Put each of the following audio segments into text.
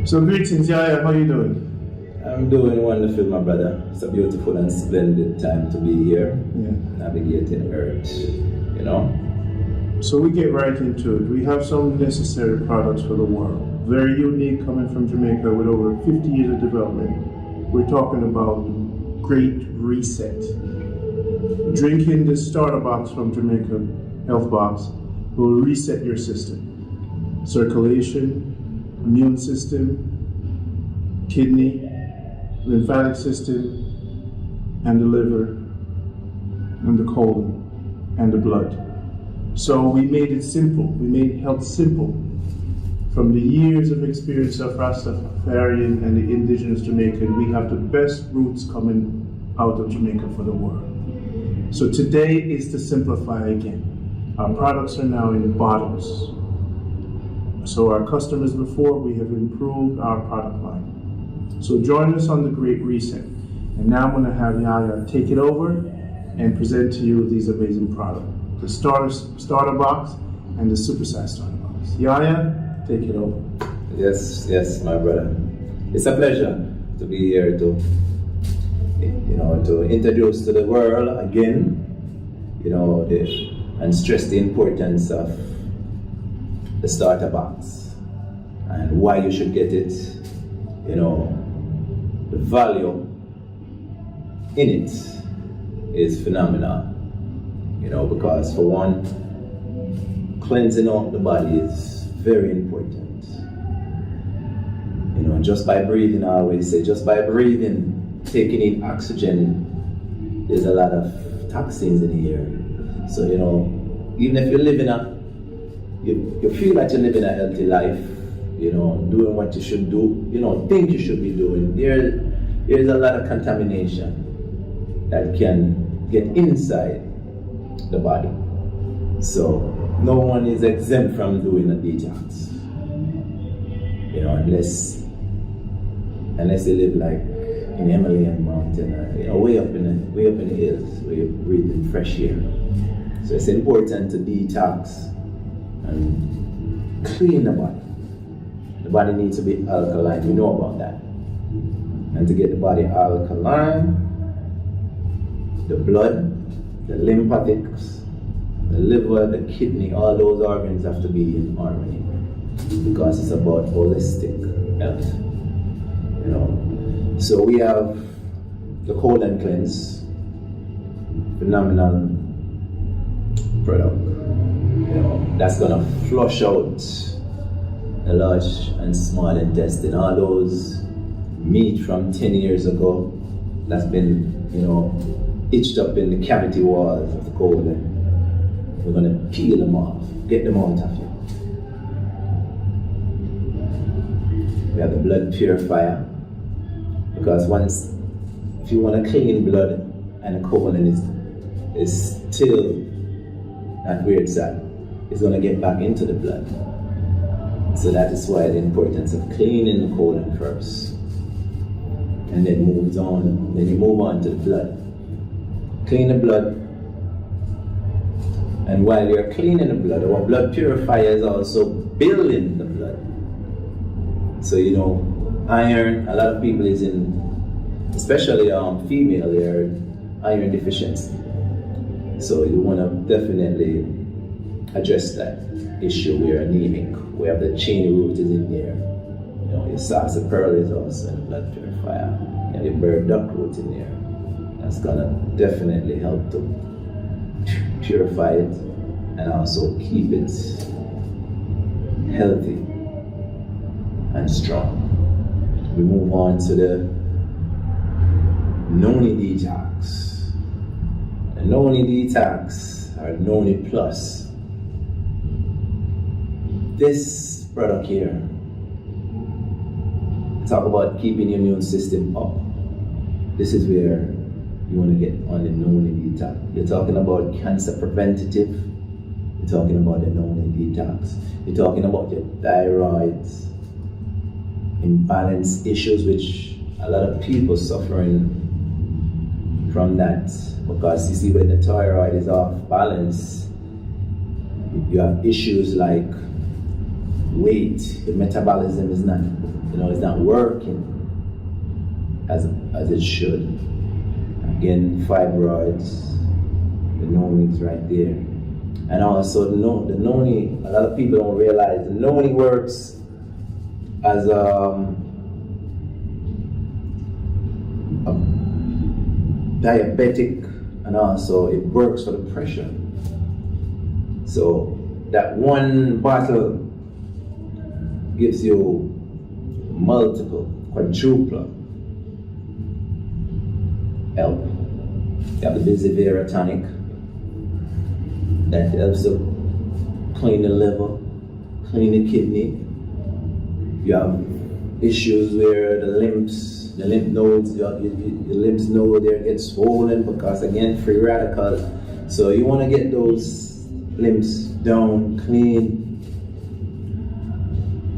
So greetings, Yaya, how you doing? I'm doing wonderful, my brother. It's a beautiful and splendid time to be here, navigating Earth, you know. So we get right into it. We have some necessary products for the world. Very unique, coming from Jamaica with over 50 years of development. We're talking about Great Reset. Drinking the starter box from Jamaica Health Box will reset your system. Circulation, immune system, kidney, lymphatic system, and the liver, and the colon, and the blood. So we made it simple. We made health simple. From the years of experience of Farian and the indigenous Jamaican, we have the best roots coming out of Jamaica for the world. So today is to simplify again. Our products are now in bottles. So our customers before, we have improved our product line. So join us on the Great Reset. And now I'm going to have Yaya take it over and present to you these amazing products. The starter box and the supersize starter box. Yaya, take it over. Yes, my brother. It's a pleasure to be here to introduce to the world again, and stress the importance of the starter box and why you should get it. The value in it is phenomenal. Because for one, cleansing out the body is very important. Just by breathing, I always say, just by breathing, taking in oxygen, there's a lot of toxins in the air. So, even if you're living you feel that you're living a healthy life, doing what you should do, think you should be doing, there's a lot of contamination that can get inside the body. So no one is exempt from doing a detox, unless they live like in Himalayan mountain, way up in the hills where you're breathing fresh air. So it's important to detox and clean the body. The body needs to be alkaline, we know about that. And to get the body alkaline, the blood, the lymphatics, the liver, the kidney, all those organs have to be in harmony, because it's about holistic health. So we have the colon cleanse, phenomenal product. That's gonna flush out the large and small intestine, all those meat from 10 years ago that's been, itched up in the cavity walls of the colon. We're going to peel them off, get them out of you. We have the blood purifier, because if you want to clean blood and the colon is still not where it's at, it's going to get back into the blood. So that is why the importance of cleaning the colon first, and then you move on to the blood. Clean the blood, and while you're cleaning the blood, our blood purifier is also building the blood. So iron, a lot of people is in, especially female, they're iron deficiency. So you want to definitely address that issue. We're anemic. We have the chain root is in there. Your Sarsaparilla is also in the blood purifier. You have the Burdock root in there. That's gonna definitely help to purify it and also keep it healthy and strong. We move on to the Noni Detox. The Noni Detox, or Noni Plus. This product here, talk about keeping your immune system up. This is where you want to get on the Noni Detox. You're talking about cancer preventative. You're talking about the Noni Detox. You're talking about your thyroid imbalance issues, which a lot of people suffering from that, because you see, when the thyroid is off balance, you have issues like weight, the metabolism is not, it's not working as it should. Again, fibroids, the Noni is right there. And also the Noni, a lot of people don't realize, the Noni works as a diabetic, and also it works for the pressure. So that one bottle gives you multiple, quadruple help. You have the Busy tonic that helps to clean the liver, clean the kidney. You have issues where the lymph nodes, your lymph node there gets swollen because again, free radical. So you want to get those lymphs down, clean.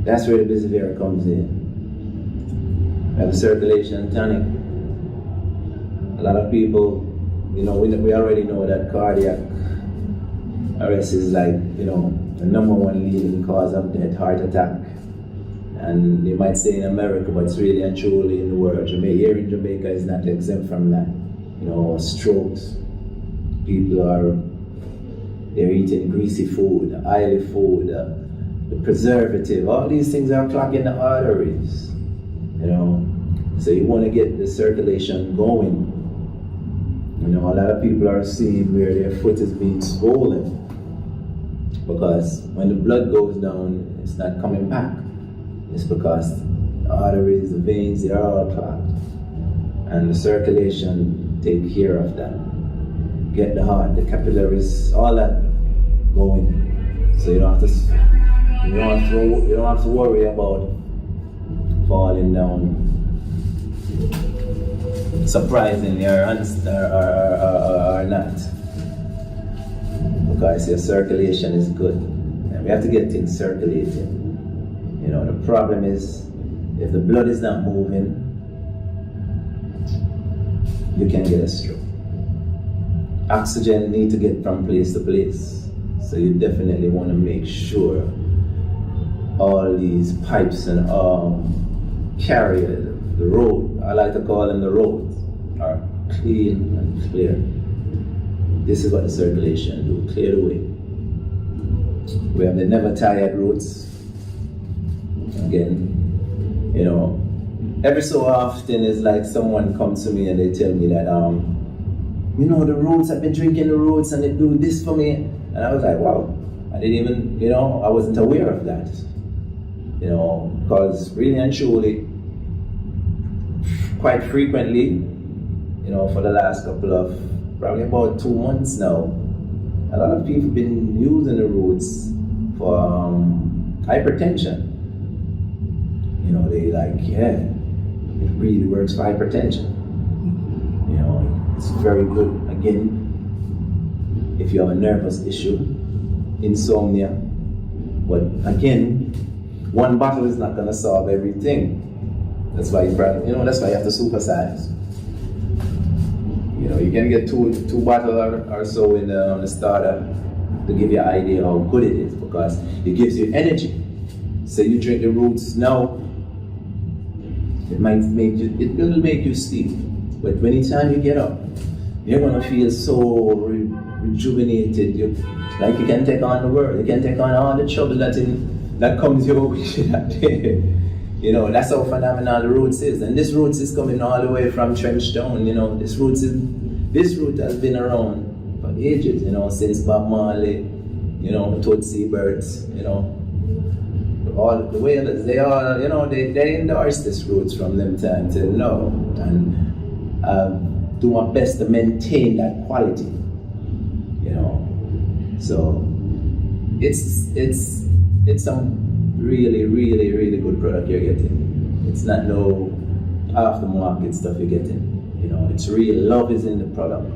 That's where the Busy comes in. We have the Circulation Tonic. A lot of people, we already know that cardiac arrest is like, the number one leading cause of death, heart attack. And they might say in America, but it's really and truly in the world. Here in Jamaica is not exempt from that. Strokes. People they're eating greasy food, oily food, the preservative. All these things are clogging the arteries. So you want to get the circulation going. A lot of people are seeing where their foot is being swollen because when the blood goes down, it's not coming back. It's because the arteries, the veins, they are all clogged. And the circulation take care of that. Get the heart, the capillaries, all that going. So you don't have to worry about falling down. Surprisingly or not. Because your circulation is good. And we have to get things circulating. The problem is, if the blood is not moving, you can get a stroke. Oxygen needs to get from place to place. So you definitely want to make sure all these pipes and carriers, the road, I like to call them the roads, are clean and clear. This is what the circulation do, clear the way. We have the never tired roots. Again, every so often it's like someone comes to me and they tell me that, the roots, I've been drinking the roots and they do this for me. And I was like, wow, I didn't even, I wasn't aware of that. Because really and truly, quite frequently, for the last probably about 2 months now, a lot of people have been using the roots for hypertension. They it really works for hypertension. It's very good, again, if you have a nervous issue, insomnia. But again, one bottle is not going to solve everything. That's why that's why you have to supersize. You can get two bottles or so in the starter to give you an idea how good it is, because it gives you energy. So you drink the roots now, it will make you sleep. But anytime you get up, you're gonna feel so rejuvenated. You can take on the world. You can take on all the trouble that comes your way that day. That's how phenomenal the roots is. And this roots is coming all the way from Trenchtown. This root has been around for ages. Since Bob Marley, Tootsie Birds, all the Wailers. They all, they endorse this roots from them time till now. And do my best to maintain that quality. So it's some really, really, really good product you're getting. It's not no off the market stuff you're getting. It's real love is in the product.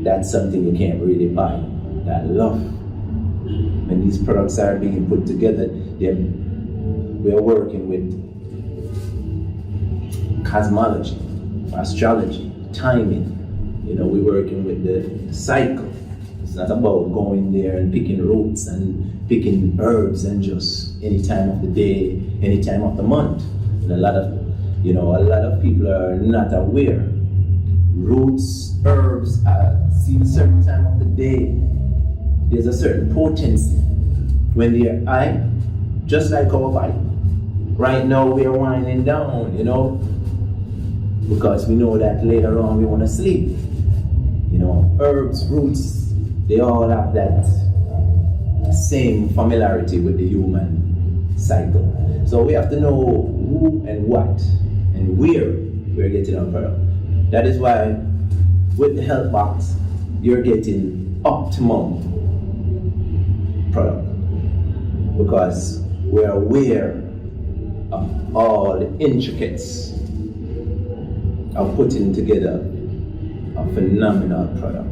That's something you can't really buy. That love. When these products are being put together, we are working with cosmology, astrology, timing. We're working with the cycle. It's not about going there and picking roots and picking herbs and just any time of the day, any time of the month. And a lot of people are not aware. Roots, herbs, see a certain time of the day. There's a certain potency when they're high, just like our body. Right now we are winding down, because we know that later on we want to sleep. Herbs, roots, they all have that same familiarity with the human cycle. So we have to know who and what and where we're getting our product. That is why with the Health Box, you're getting optimum product, because we're aware of all the intricacies of putting together a phenomenal product.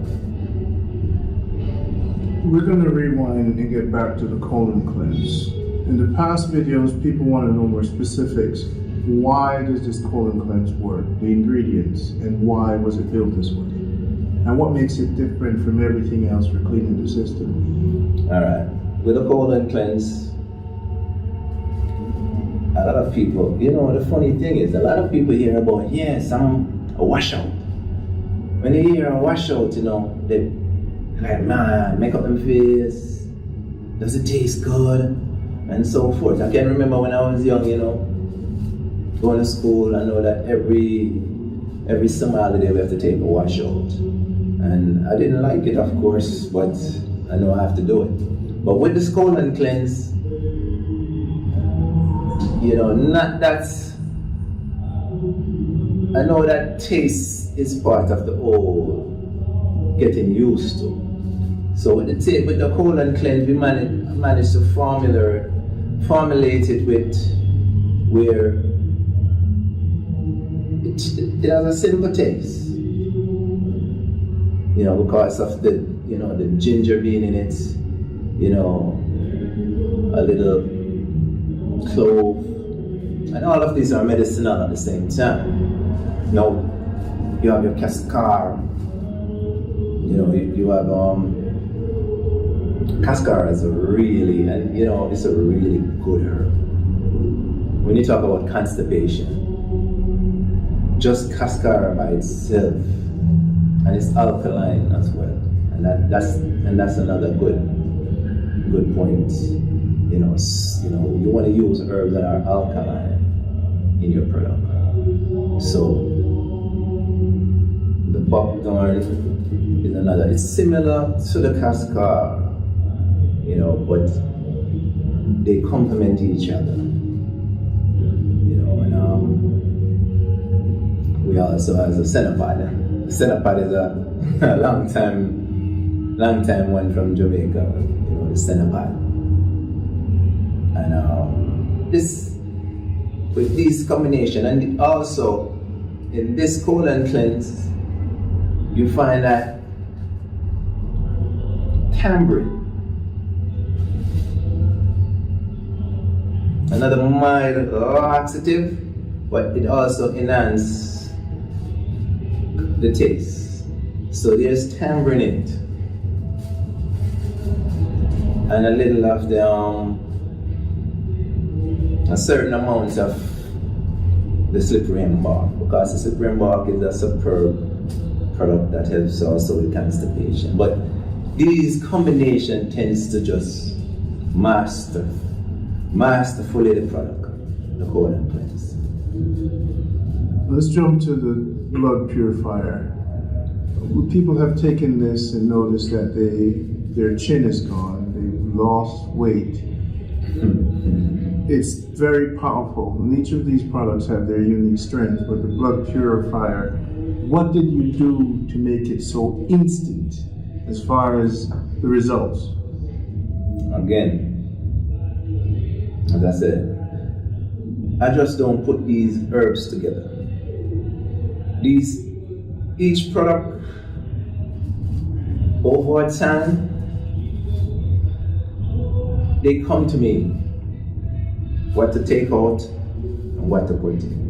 We're going to rewind and get back to the colon cleanse. In the past videos, people want to know more specifics. Why does this colon cleanse work? The ingredients, and why was it built this way? And what makes it different from everything else for cleaning the system? All right. With the colon cleanse, a lot of people, the funny thing is, a lot of people hear about, yes, I'm a washout. When they hear a washout, they like, man, make up them face, does it taste good? And so forth. I can remember when I was young, going to school, I know that every summer holiday we have to take a washout. And I didn't like it, of course, but I know I have to do it. But with this colon cleanse, I know that taste is part of the whole getting used to. So with the colon cleanse, we managed to formulate it with where it has a simple taste. Because of the ginger being in it, a little clove, and all of these are medicinal at the same time. You have your cascar, you have cascar is it's a really good herb. When you talk about constipation, just cascar by itself, and it's alkaline as well, and that's another good point. You want to use herbs that are alkaline in your product. So the buckthorn is another. It's similar to the cascar, but they complement each other. We also have the Sarsaparilla. The Sarsaparilla is a long time one from Jamaica. The Sarsaparilla. And with this combination, and also in this colon cleanse, you find that tamarind, another mild laxative, but it also enhances the taste. So there's tamarind in it, and a little of a certain amount of the cyprian bark, because the cyprian bark is a superb product that helps also with constipation. But these combination tends to just master fully the product, the colon cleanse. Let's jump to the blood purifier. People have taken this and noticed that their chin is gone, they've lost weight. It's very powerful, and each of these products have their unique strength. But the blood purifier, what did you do to make it so instant as far as the results? Again, as I said, I just don't put these herbs together. Each product over time, they come to me what to take out and what to put in.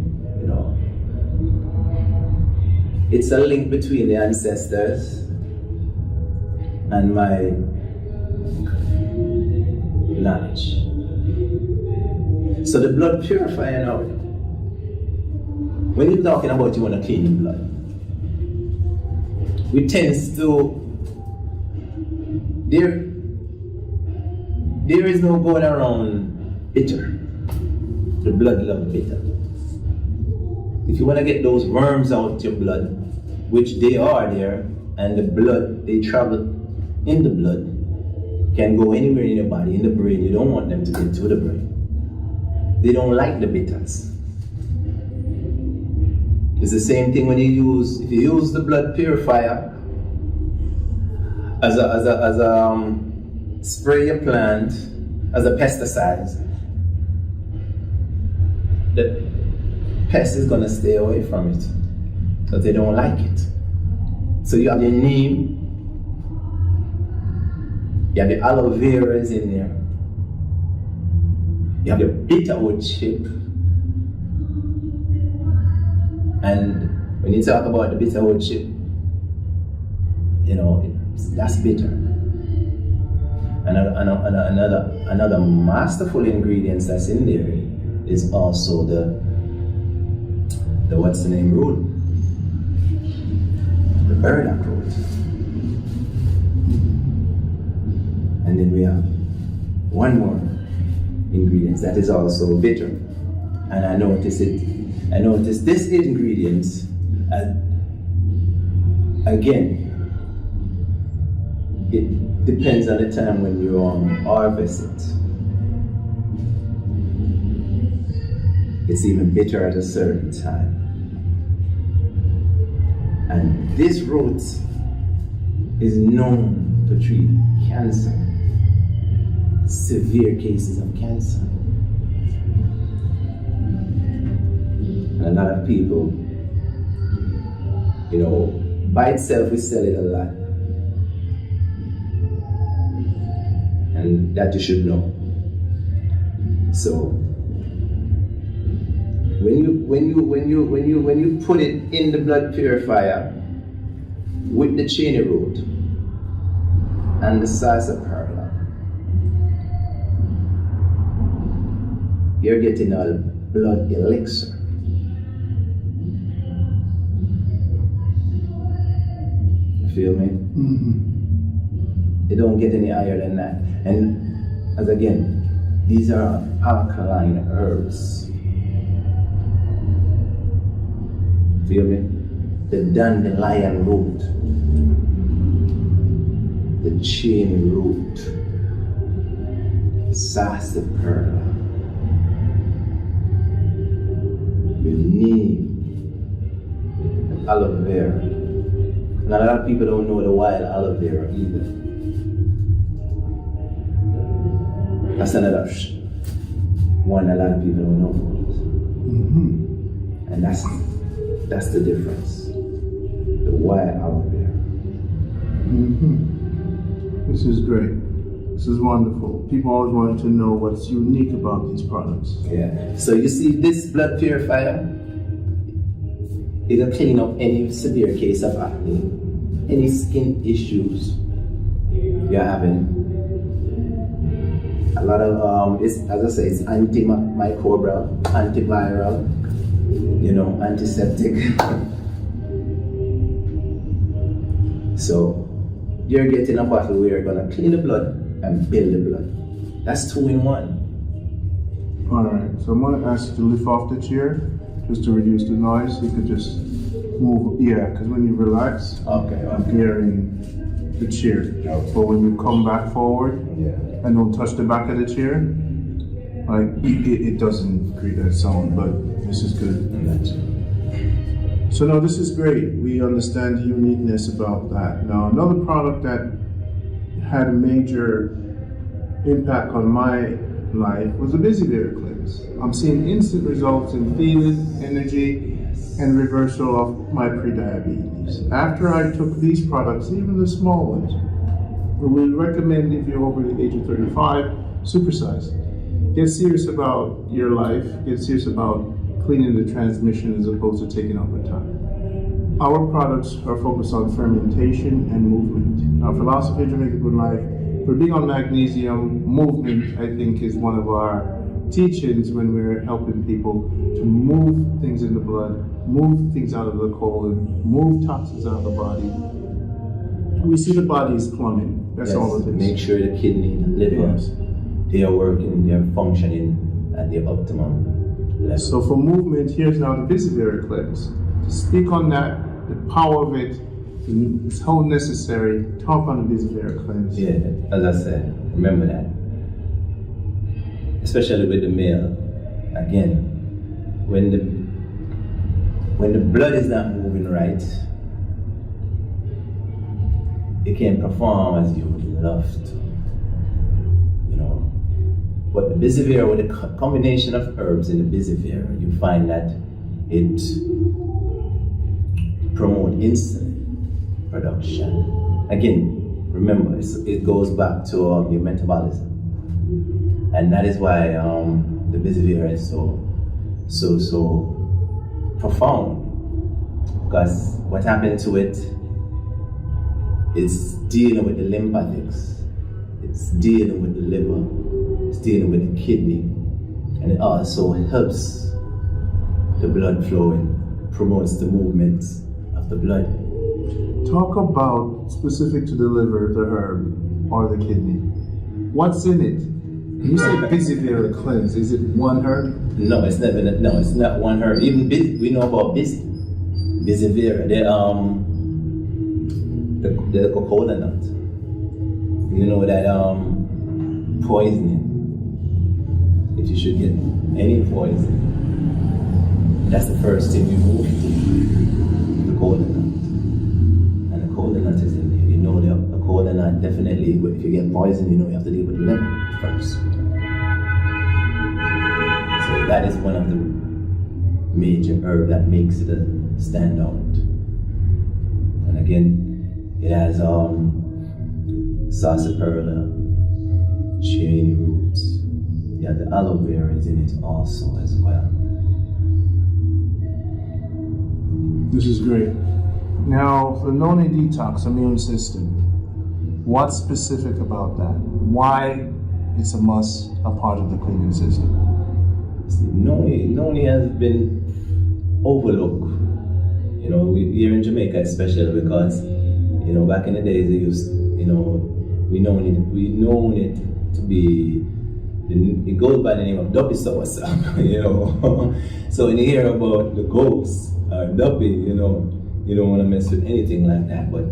It's a link between the ancestors and my knowledge. So the blood purifier now, when you're talking about you want to clean the blood, we tends to, there is no going around bitter. The blood love bitter. If you want to get those worms out your blood, which they are there, and the blood, they travel in the blood, can go anywhere in your body, in the brain, you don't want them to get to the brain. They don't like the bitters. It's the same thing when you use, if you use the blood purifier as a spray your plant, as a pesticide, the pest is gonna stay away from it because they don't like it. So you have your neem, you have the aloe vera is in there, you have the bitterwood chip, and when you talk about the bitterwood chip, you know, that's bitter. Another masterful ingredients that's in there is also the what's the name root? The burdock root. And then we have one more ingredient that is also bitter. And I noticed this ingredient, again, it depends on the time when you harvest it. It's even bitter at a certain time. And this root is known to treat cancer, severe cases of cancer. And a lot of people, you know, by itself we sell it a lot. And that you should know. So when you put it in the blood purifier with the cheney root and the sarsaparilla, you're getting a blood elixir. You feel me? Mm-hmm. It don't get any higher than that. And as again, these are alkaline herbs. Feel me? The dandelion root, the cheney root, sarsaparilla, the neem, the aloe vera. And a lot of people don't know the wild aloe vera either. That's another one a lot of people don't know about. Mm-hmm. And that's the difference. The wild aloe vera. Mm-hmm. This is great. This is wonderful. People always want to know what's unique about these products. Yeah. So you see this blood purifier, it'll clean up any severe case of acne, any skin issues you're having. A lot of it's, as I say, it's antimicrobial, antiviral, you know, antiseptic. So you're getting a bottle where you're gonna clean the blood and build the blood. That's 2 in 1. All right. So I'm going to ask you to lift off the chair just to reduce the noise. You could just move. Yeah, because when you relax, I'm hearing the chair. Okay. But when you come back forward, and don't touch the back of the chair, like it doesn't create that sound, but this is good. So now this is great. We understand the uniqueness about that. Now another product that had a major impact on my life was the Busy Bear Clips. I'm seeing instant results in feeling, energy, and reversal of my prediabetes. After I took these products, even the small ones, we recommend if you're over the age of 35, supersize. Get serious about your life. Get serious about cleaning the transmission as opposed to taking over time. Our products are focused on fermentation and movement. Our philosophy of Jamaican Good Life, we're big on magnesium. Movement, I think, is one of our teachings when we're helping people to move things in the blood, move things out of the colon, move toxins out of the body. We see the body is plumbing. That's all it is. Make sure the kidney, the liver, they are working, they are functioning at their optimum level. So for movement, here's now the Bisivera cleanse. To speak on that, the power of it, it's how necessary. Talk on the Bisivera cleanse. Yeah, as I said, remember that. Especially with the male, again, when the blood is not moving right, it can't perform as you would love to, you know. But the Bisivera, with a combination of herbs in the Bisivera, you find that it promotes insulin production. Again, remember, it goes back to your metabolism. And that is why the Bisivera is so profound. Because what happened to it, it's dealing with the lymphatics, it's dealing with the liver, it's dealing with the kidney, and it also helps the blood flowing, promotes the movement of the blood. Talk about, specific to the liver, the herb, or the kidney. What's in it? When you say Bisivera cleanse, is it one herb? No, it's never. No, it's not one herb. Even we know about Bisivera. The cocoa nut. You know that poisoning. If you should get any poison, that's the first thing you move. The cocoa nut, and the cocoa nut is in there. You know the cocoa nut definitely. If you get poison, you know you have to deal with the liver first. So that is one of the major herbs that makes it stand out. And again, it has Sarsaparilla, chain roots. Yeah, the aloe vera is in it also as well. This is great. Now, the Noni Detox immune system. What's specific about that? Why it's a must, a part of the cleaning system? Noni has been overlooked. You know, here in Jamaica especially, because you know, back in the days, they used, you know, we known it to be, it goes by the name of Duppy Soursop, you know. So when you hear about the ghosts, Duppy, you know, you don't want to mess with anything like that. But,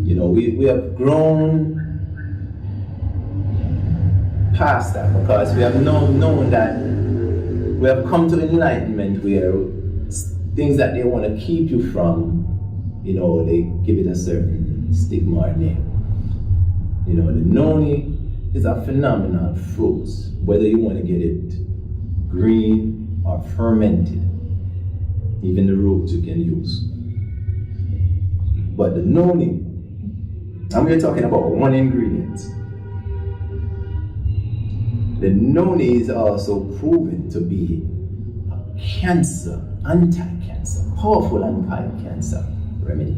you know, we have grown past that, because we have known that we have come to enlightenment where things that they want to keep you from, you know, they give it a certain stigma or name. You know, the Noni is a phenomenal fruit, whether you want to get it green or fermented. Even the roots you can use. But the Noni, and we're talking about one ingredient. The Noni is also proven to be a cancer, anti-cancer, powerful anti-cancer remedy.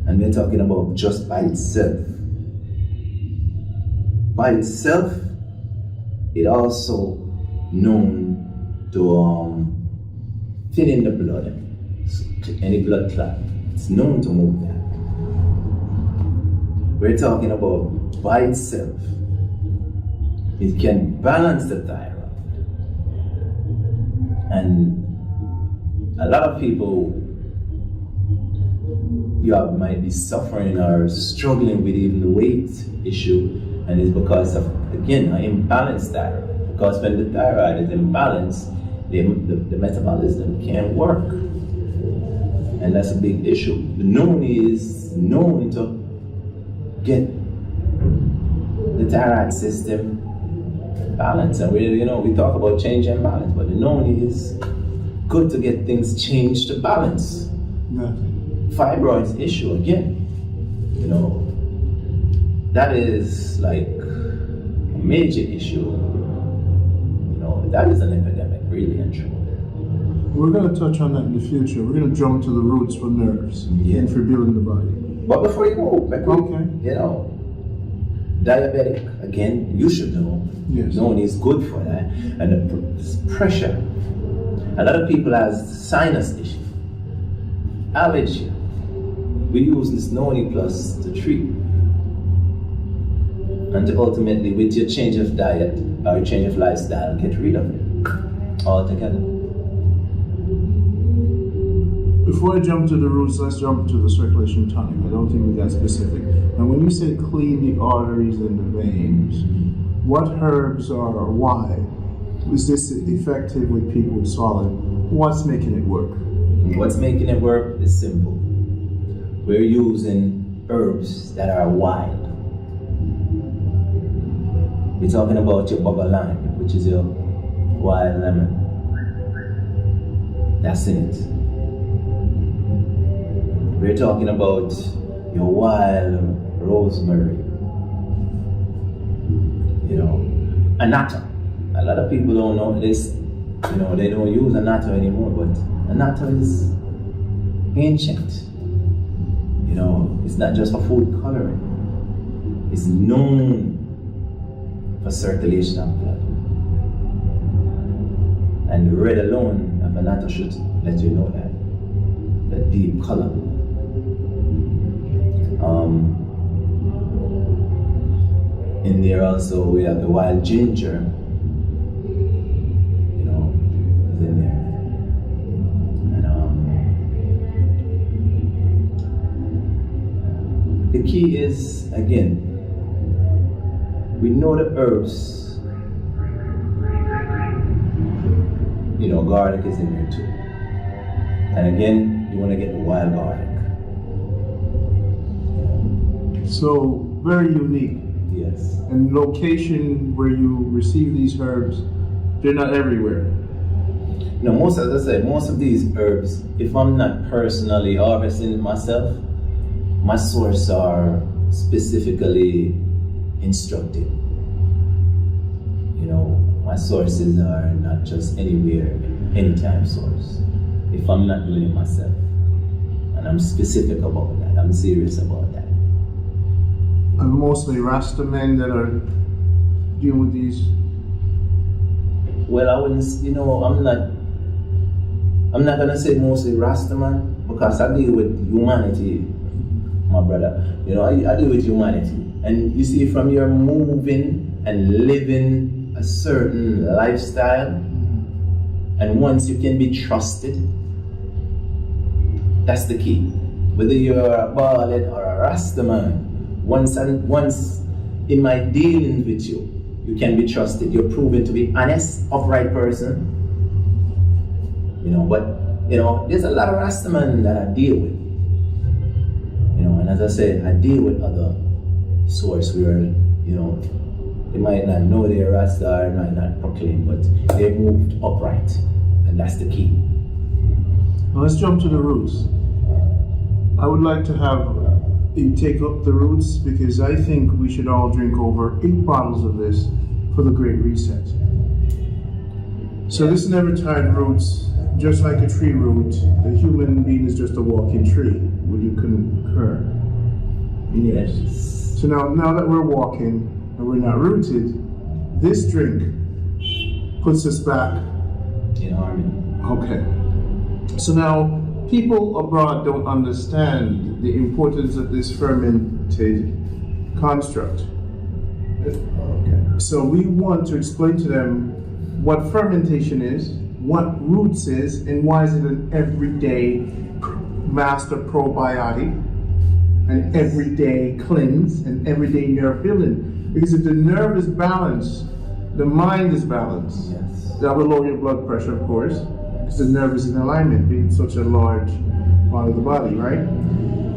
And we're talking about just by itself. By itself, it also known to thin in the blood, so any blood clot. It's known to move that. We're talking about by itself. It can balance the thyroid. And a lot of people might be suffering or struggling with even the weight issue, and it's because of, again, an imbalanced thyroid. Because when the thyroid is imbalanced, the metabolism can't work, and that's a big issue. The Noni is known to get the thyroid system balanced, and we talk about change and balance, but the Noni is good to get things changed to balance. Fibroids issue again, you know, that is like a major issue. You know, that is an epidemic, really and truly. We're going to touch on that in the future. We're going to jump to the roots for nerves and for building the body. But before you go, okay. You know, diabetic, again, you should know. Yes. Noni is good for that. And the pressure. A lot of people have sinus issue, allergy. We use this Noni Plus to treat. And to ultimately, with your change of diet or your change of lifestyle, get rid of it altogether. Before I jump to the roots, let's jump to the circulation tonic. I don't think we got specific. Now, when you say clean the arteries and the veins, what herbs are or why? Is this effective with people with solid? What's making it work? What's making it work is simple. We're using herbs that are wild. We're talking about your bubble lime, which is your wild lemon. That's in it. We're talking about your wild rosemary. You know, annatto. A lot of people don't know this. You know, they don't use annatto anymore, but annatto is ancient. You know, it's not just for food coloring. It's known for circulation of blood. And the red alone of annatto should let you know that. The deep color. In there also we have the wild ginger, you know, is in there. And the key is, again, we know the herbs, you know, garlic is in there too. And again, you want to get the wild garlic. So, very unique. Yes. And location where you receive these herbs, they're not everywhere. No, most, as I say, most of these herbs, if I'm not personally harvesting it myself, my sources are specifically instructed. You know, my sources are not just anywhere, anytime source. If I'm not doing it myself. And I'm specific about that, I'm serious about that. And mostly Rasta men that are dealing with these? Well, I wouldn't, you know, I'm not gonna say mostly Rasta man, because I deal with humanity, my brother. You know, I deal with humanity. And you see, from your moving and living a certain lifestyle, and once you can be trusted, that's the key. Whether you're a ballad or a Rasta man, once in my dealings with you, you can be trusted. You're proven to be honest, upright person. You know, but you know, there's a lot of Rastaman that I deal with. You know, and as I said, I deal with other source where, you know, they might not know they're Rasta or might not proclaim, but they've moved upright, and that's the key. Now let's jump to the roots. I would like to have you take up the roots, because I think we should all drink over 8 bottles of this for the Great Reset. So this never tired roots, just like a tree root, the human being is just a walking tree. Would you concur? Yes. So now that we're walking and we're not rooted, this drink puts us back in harmony. Okay. So now, people abroad don't understand the importance of this fermented construct. Okay. So we want to explain to them what fermentation is, what roots is, and why is it an everyday master probiotic, an everyday cleanse, and everyday nerve healing. Because if the nerve is balanced, the mind is balanced. Yes. That will lower your blood pressure, of course, because the nerve is in alignment, being such a large part of the body, right?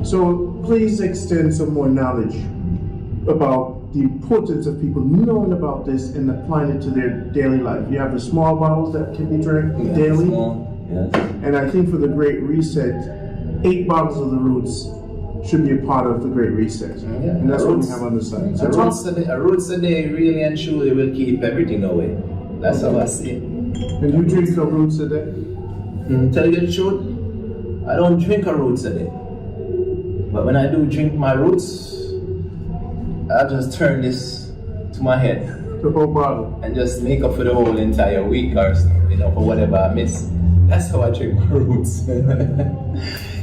So please extend some more knowledge about the importance of people knowing about this and applying it to their daily life. You have the small bottles that can be drank daily. Yes. And I think for the Great Reset, 8 bottles of the roots should be a part of the Great Reset. Yeah. And that's what we have on the side. So a roots a day really and truly will keep everything away. That's how I see it. And you drink the roots a day? Tell you the truth, I don't drink a roots a day. But when I do drink my roots, I'll just turn this to my head. The whole bottle. And just make up for the whole entire week or so, for whatever I miss. That's how I drink my roots.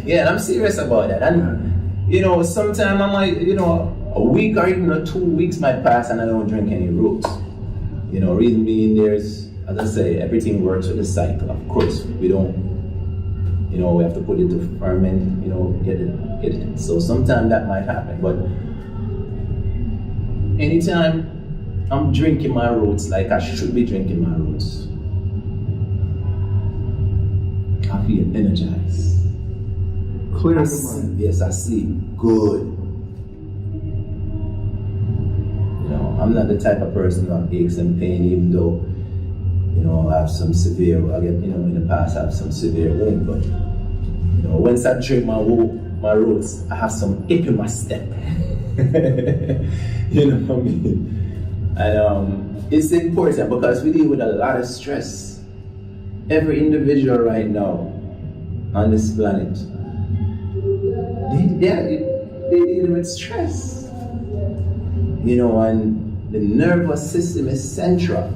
Yeah, and I'm serious about that. And sometimes I might, a week or even 2 weeks might pass and I don't drink any roots. Reason being, there's, as I say, everything works with the cycle. Of course, we don't, we have to put it to ferment, get it. So sometimes that might happen, but anytime I'm drinking my roots like I should be drinking my roots, I feel energized. Clear the mind. Yes, I sleep good. I'm not the type of person who have aches and pain, even though, I have some severe, in the past I have some severe wound, but, once I drink my roots, I have some hip in my step. You know what I mean? And it's important because we deal with a lot of stress. Every individual right now on this planet, they deal with stress. And the nervous system is central.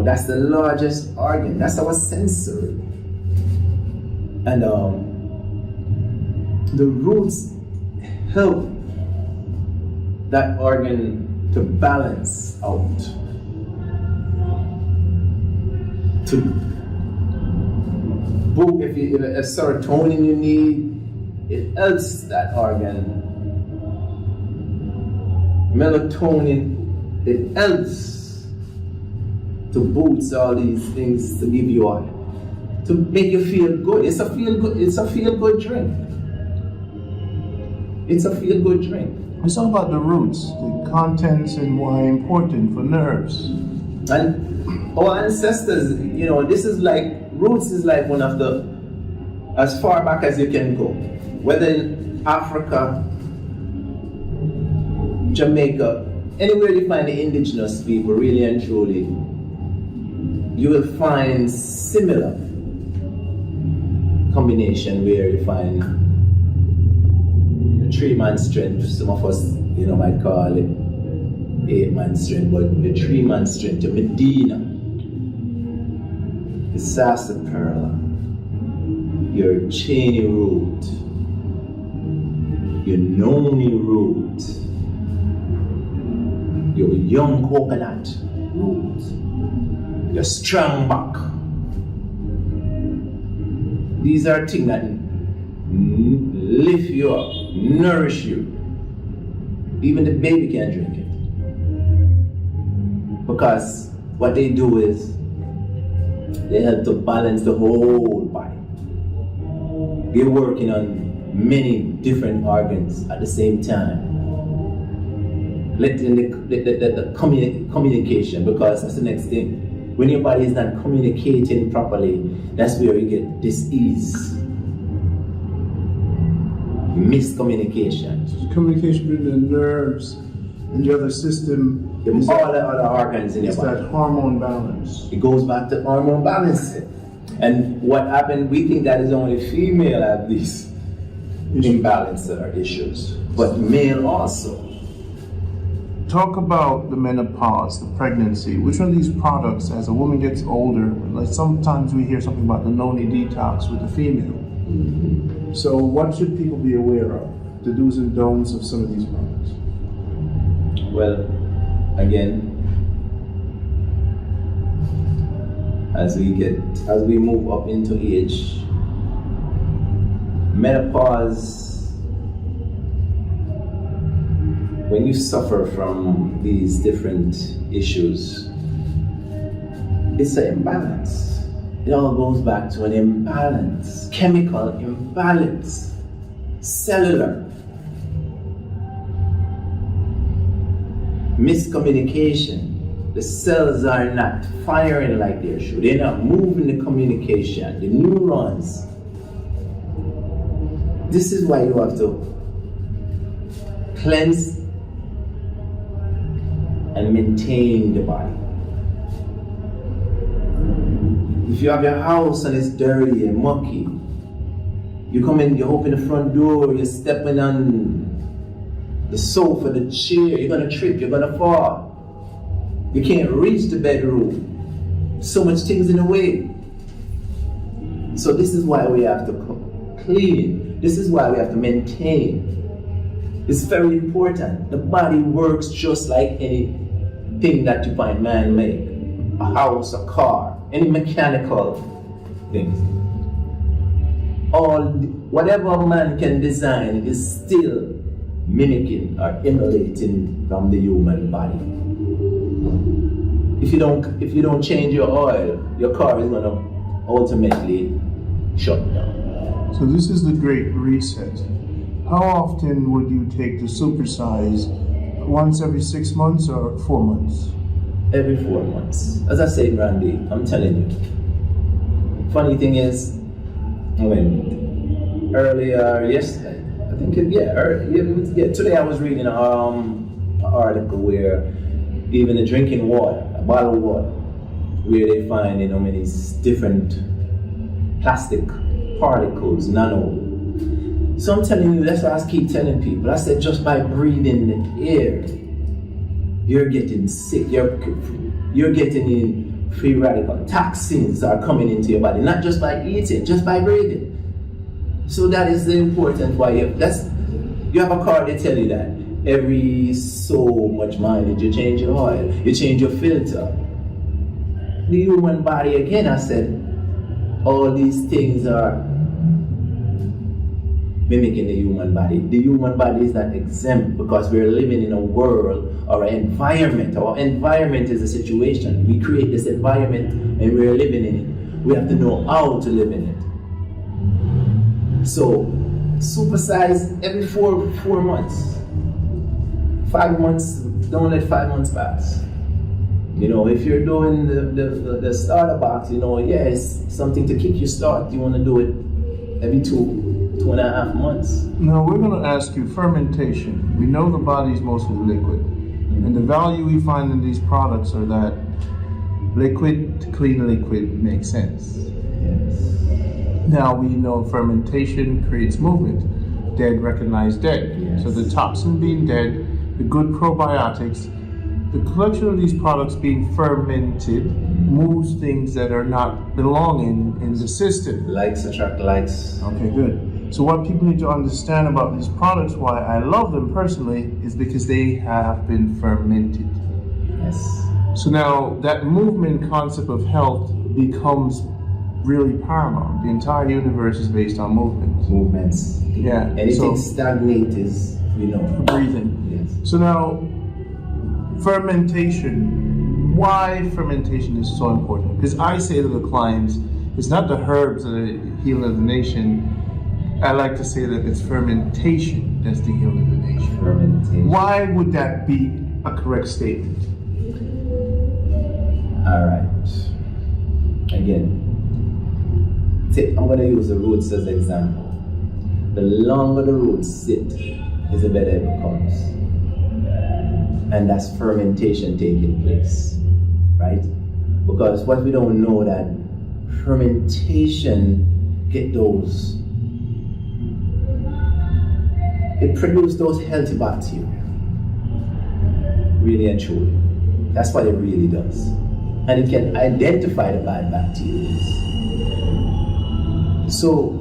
That's the largest organ. That's our sensory. And the roots help that organ to balance out. If a serotonin you need, it helps that organ. Melatonin, it helps to boost all these things to give you to make you feel good. It's a feel good drink. It's a feel good drink. It's all about the roots, the contents, and why important for nerves. And our ancestors, this is like, roots is like one of the, as far back as you can go. Whether in Africa, Jamaica, anywhere you find the indigenous people, really and truly, you will find similar combination where you find the 3-man strength. Some of us, might call it 8-man strength, but the 3-man strength, the Medina, the Sarsaparilla, your Cheney root, your Noni root, your young coconut root, your strong back. These are things that lift you up, nourish you. Even the baby can drink it. Because what they do is they help to balance the whole body. They're working on many different organs at the same time. Letting the communication, because that's the next thing. When your body is not communicating properly, that's where you get dis-ease. Miscommunication. Communication between the nerves and the other system. All the other organs in your body. It's that hormone balance. It goes back to hormone balancing. And what happened, we think that is only female have these imbalance or issues, but male also. Talk about the menopause, the pregnancy. Which one of these products, as a woman gets older, like sometimes we hear something about the Noni Detox with the female. Mm-hmm. So what should people be aware of? The do's and don'ts of some of these products? Well, again, as we move up into age, menopause, when you suffer from these different issues, it's an imbalance. It all goes back to an imbalance, chemical imbalance, cellular. Miscommunication. The cells are not firing like they should. They're not moving the communication, the neurons. This is why you have to cleanse and maintain the body. If you have your house and it's dirty and mucky, you come in, you open the front door, you're stepping on the sofa, the chair, you're gonna trip, you're gonna fall. You can't reach the bedroom. So much things in the way. So this is why we have to clean. This is why we have to maintain. It's very important. The body works just like anything that you find man-made. A house, a car, any mechanical things. Whatever man can design is still mimicking or emulating from the human body. If you don't change your oil, your car is gonna ultimately shut down. So this is the Great Reset. How often would you take the supersize? Once every 6 months or 4 months? Every 4 months. As I said, Randy, I'm telling you. Funny thing is, earlier yesterday, I think today I was reading an article where even the drinking water, a bottle of water, where they find many different plastic particles, nano. So I'm telling you, that's what I keep telling people. I said just by breathing the air, you're getting sick. You're getting in free radical toxins are coming into your body, not just by eating, just by breathing. So that is the important why you have a car, they tell you that every so much mileage you change your oil, you change your filter. The human body, again, I said, all these things are mimicking the human body. The human body is not exempt because we're living in a world or an environment. Our environment is a situation. We create this environment and we're living in it. We have to know how to live in it. So, supersize every four months. 5 months, don't let 5 months pass. If you're doing the starter box, it's something to kick you start. You want to do it every 2.5 months. Now we're going to ask you fermentation. We know the body is mostly liquid. And the value we find in these products are that liquid to clean liquid makes sense. Yes. Now we know fermentation creates movement. Dead recognize dead. Yes. So the toxin being dead, the good probiotics, the collection of these products being fermented moves things that are not belonging in the system. Likes attract likes. Okay, good. So what people need to understand about these products, why I love them personally, is because they have been fermented. Yes. So now that movement concept of health becomes really paramount. The entire universe is based on movement. Movements. Yeah. Anything stagnate is, breathing. Yes. So now, fermentation. Why fermentation is so important? Because I say to the clients, it's not the herbs that are healing of the nation. I like to say that it's fermentation that's the healing of the nation. Fermentation. Why would that be a correct statement? All right. Again, I'm going to use the roots as an example. The longer the roots sit, is the better it becomes. And that's fermentation taking place, right? Because what we don't know that fermentation it produces those healthy bacteria. Really and truly. That's what it really does. And it can identify the bad bacteria. So,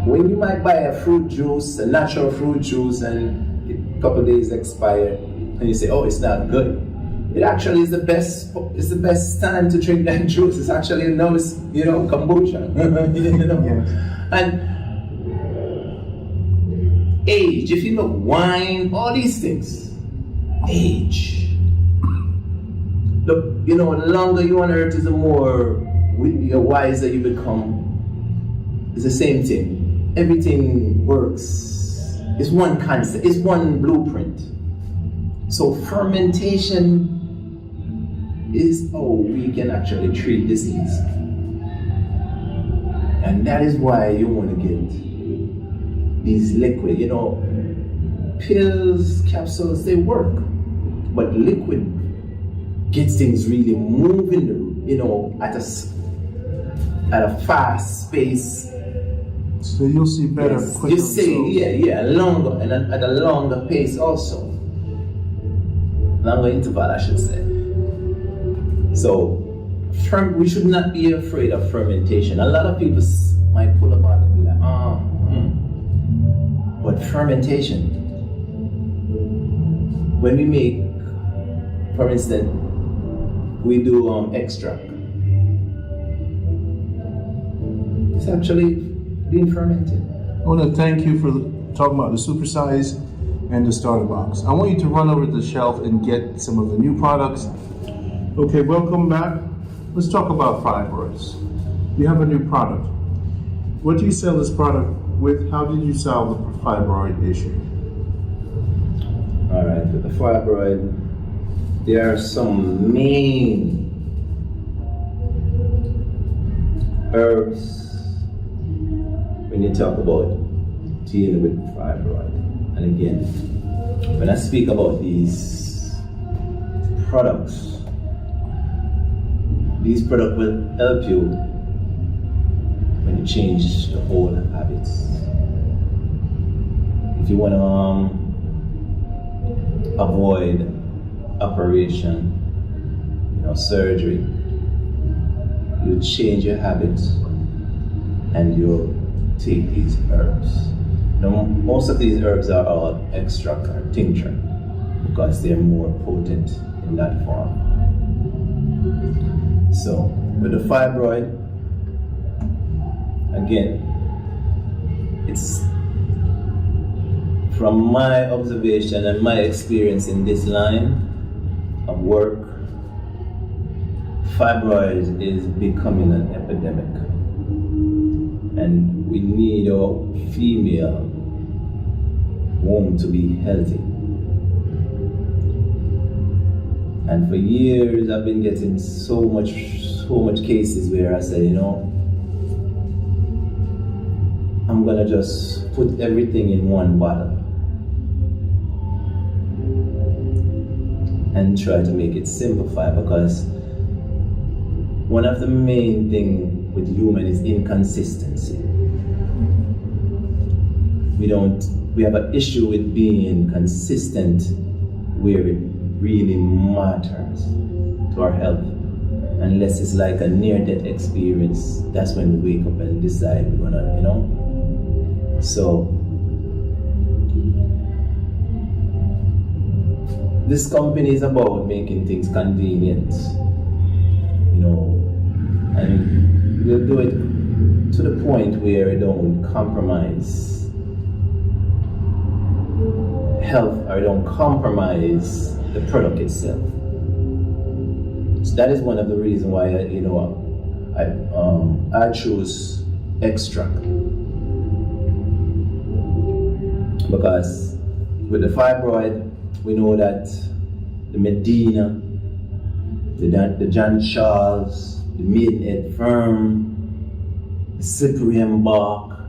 when you might buy a fruit juice, a natural fruit juice, and a couple of days expire, and you say, oh, it's not good. It actually is the best time to drink that juice. It's actually, kombucha. Yes. And age, if you look, wine, all these things, age. Look, the longer you on earth is the more wiser you become. It's the same thing. Everything works. It's one concept. It's one blueprint. So fermentation is how we can actually treat disease. And that is why you want to get these liquid, pills, capsules, they work. But liquid gets things really moving, you know, at a fast pace. So you'll see better, Yes. quicker You see, results. longer, and at a longer pace also. Longer interval, I should say. So, we should not be afraid of fermentation. A lot of people might pull up on it and be like, But fermentation, when we make, for instance, we do extract. It's actually being fermented. I want to thank you for talking about the supersize and the starter box. I want you to run over to the shelf and get some of the new products. Okay, welcome back. Let's talk about fibroids. You have a new product. What do you sell this product with? How did you solve the fibroid issue? All right, with the fibroid, there are some main herbs when you talk about dealing with fibroid. And again, when I speak about these products will help you when you change the whole habits. If you want to avoid operation, surgery, you change your habits and you take these herbs. Now, most of these herbs are all extract or tincture because they're more potent in that form. So, with the fibroid, again, it's from my observation and my experience in this line of work, fibroid is becoming an epidemic. And we need our female womb to be healthy. And for years I've been getting so much cases where I said, I'm gonna just put everything in one bottle and try to make it simplified, because one of the main things with human is inconsistency. We have an issue with being consistent where it really matters to our health. Unless it's like a near-death experience, that's when we wake up and decide we're gonna, So, this company is about making things convenient, and we'll do it to the point where it don't compromise health or don't compromise the product itself. So that is one of the reasons why I chose extract, because with the fibroid we know that the Medina, the John Charles, the Maidenhead Firm, the Cyprian bark,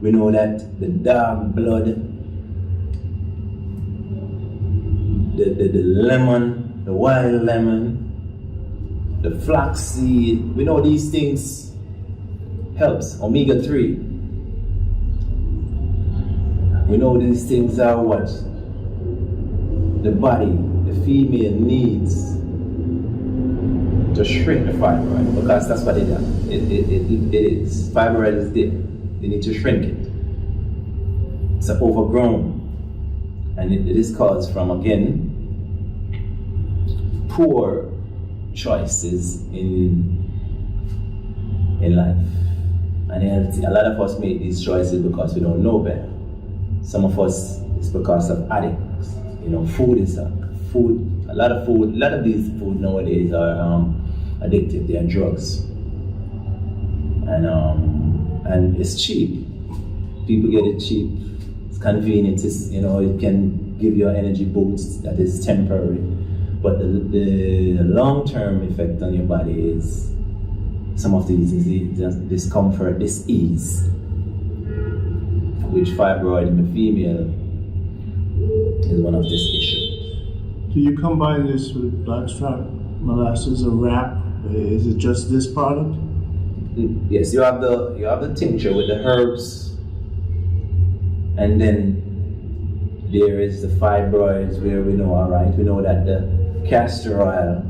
we know that the dark blood, the lemon, the wild lemon, the flaxseed, we know these things helps. Omega-3. We know these things are what the body, the female needs to shrink the fibroid, because that's what it does. It is. Fibroid is there. They need to shrink it. It's overgrown. And it is caused from, again, poor choices in life. And a lot of us make these choices because we don't know better. Some of us, it's because of addicts. Food is food. A lot of these food nowadays are addictive. They are drugs, and it's cheap. People get it cheap. It's convenient. It can give you an energy boost that is temporary, but the long-term effect on your body is some of these discomfort, dis-ease, which fibroid in the female is one of these issues. Do you combine this with blackstrap? molasses, a wrap. Is it just this product? Yes, you have the tincture with the herbs, and then there is the fibroids where we know, all right, we know that the castor oil,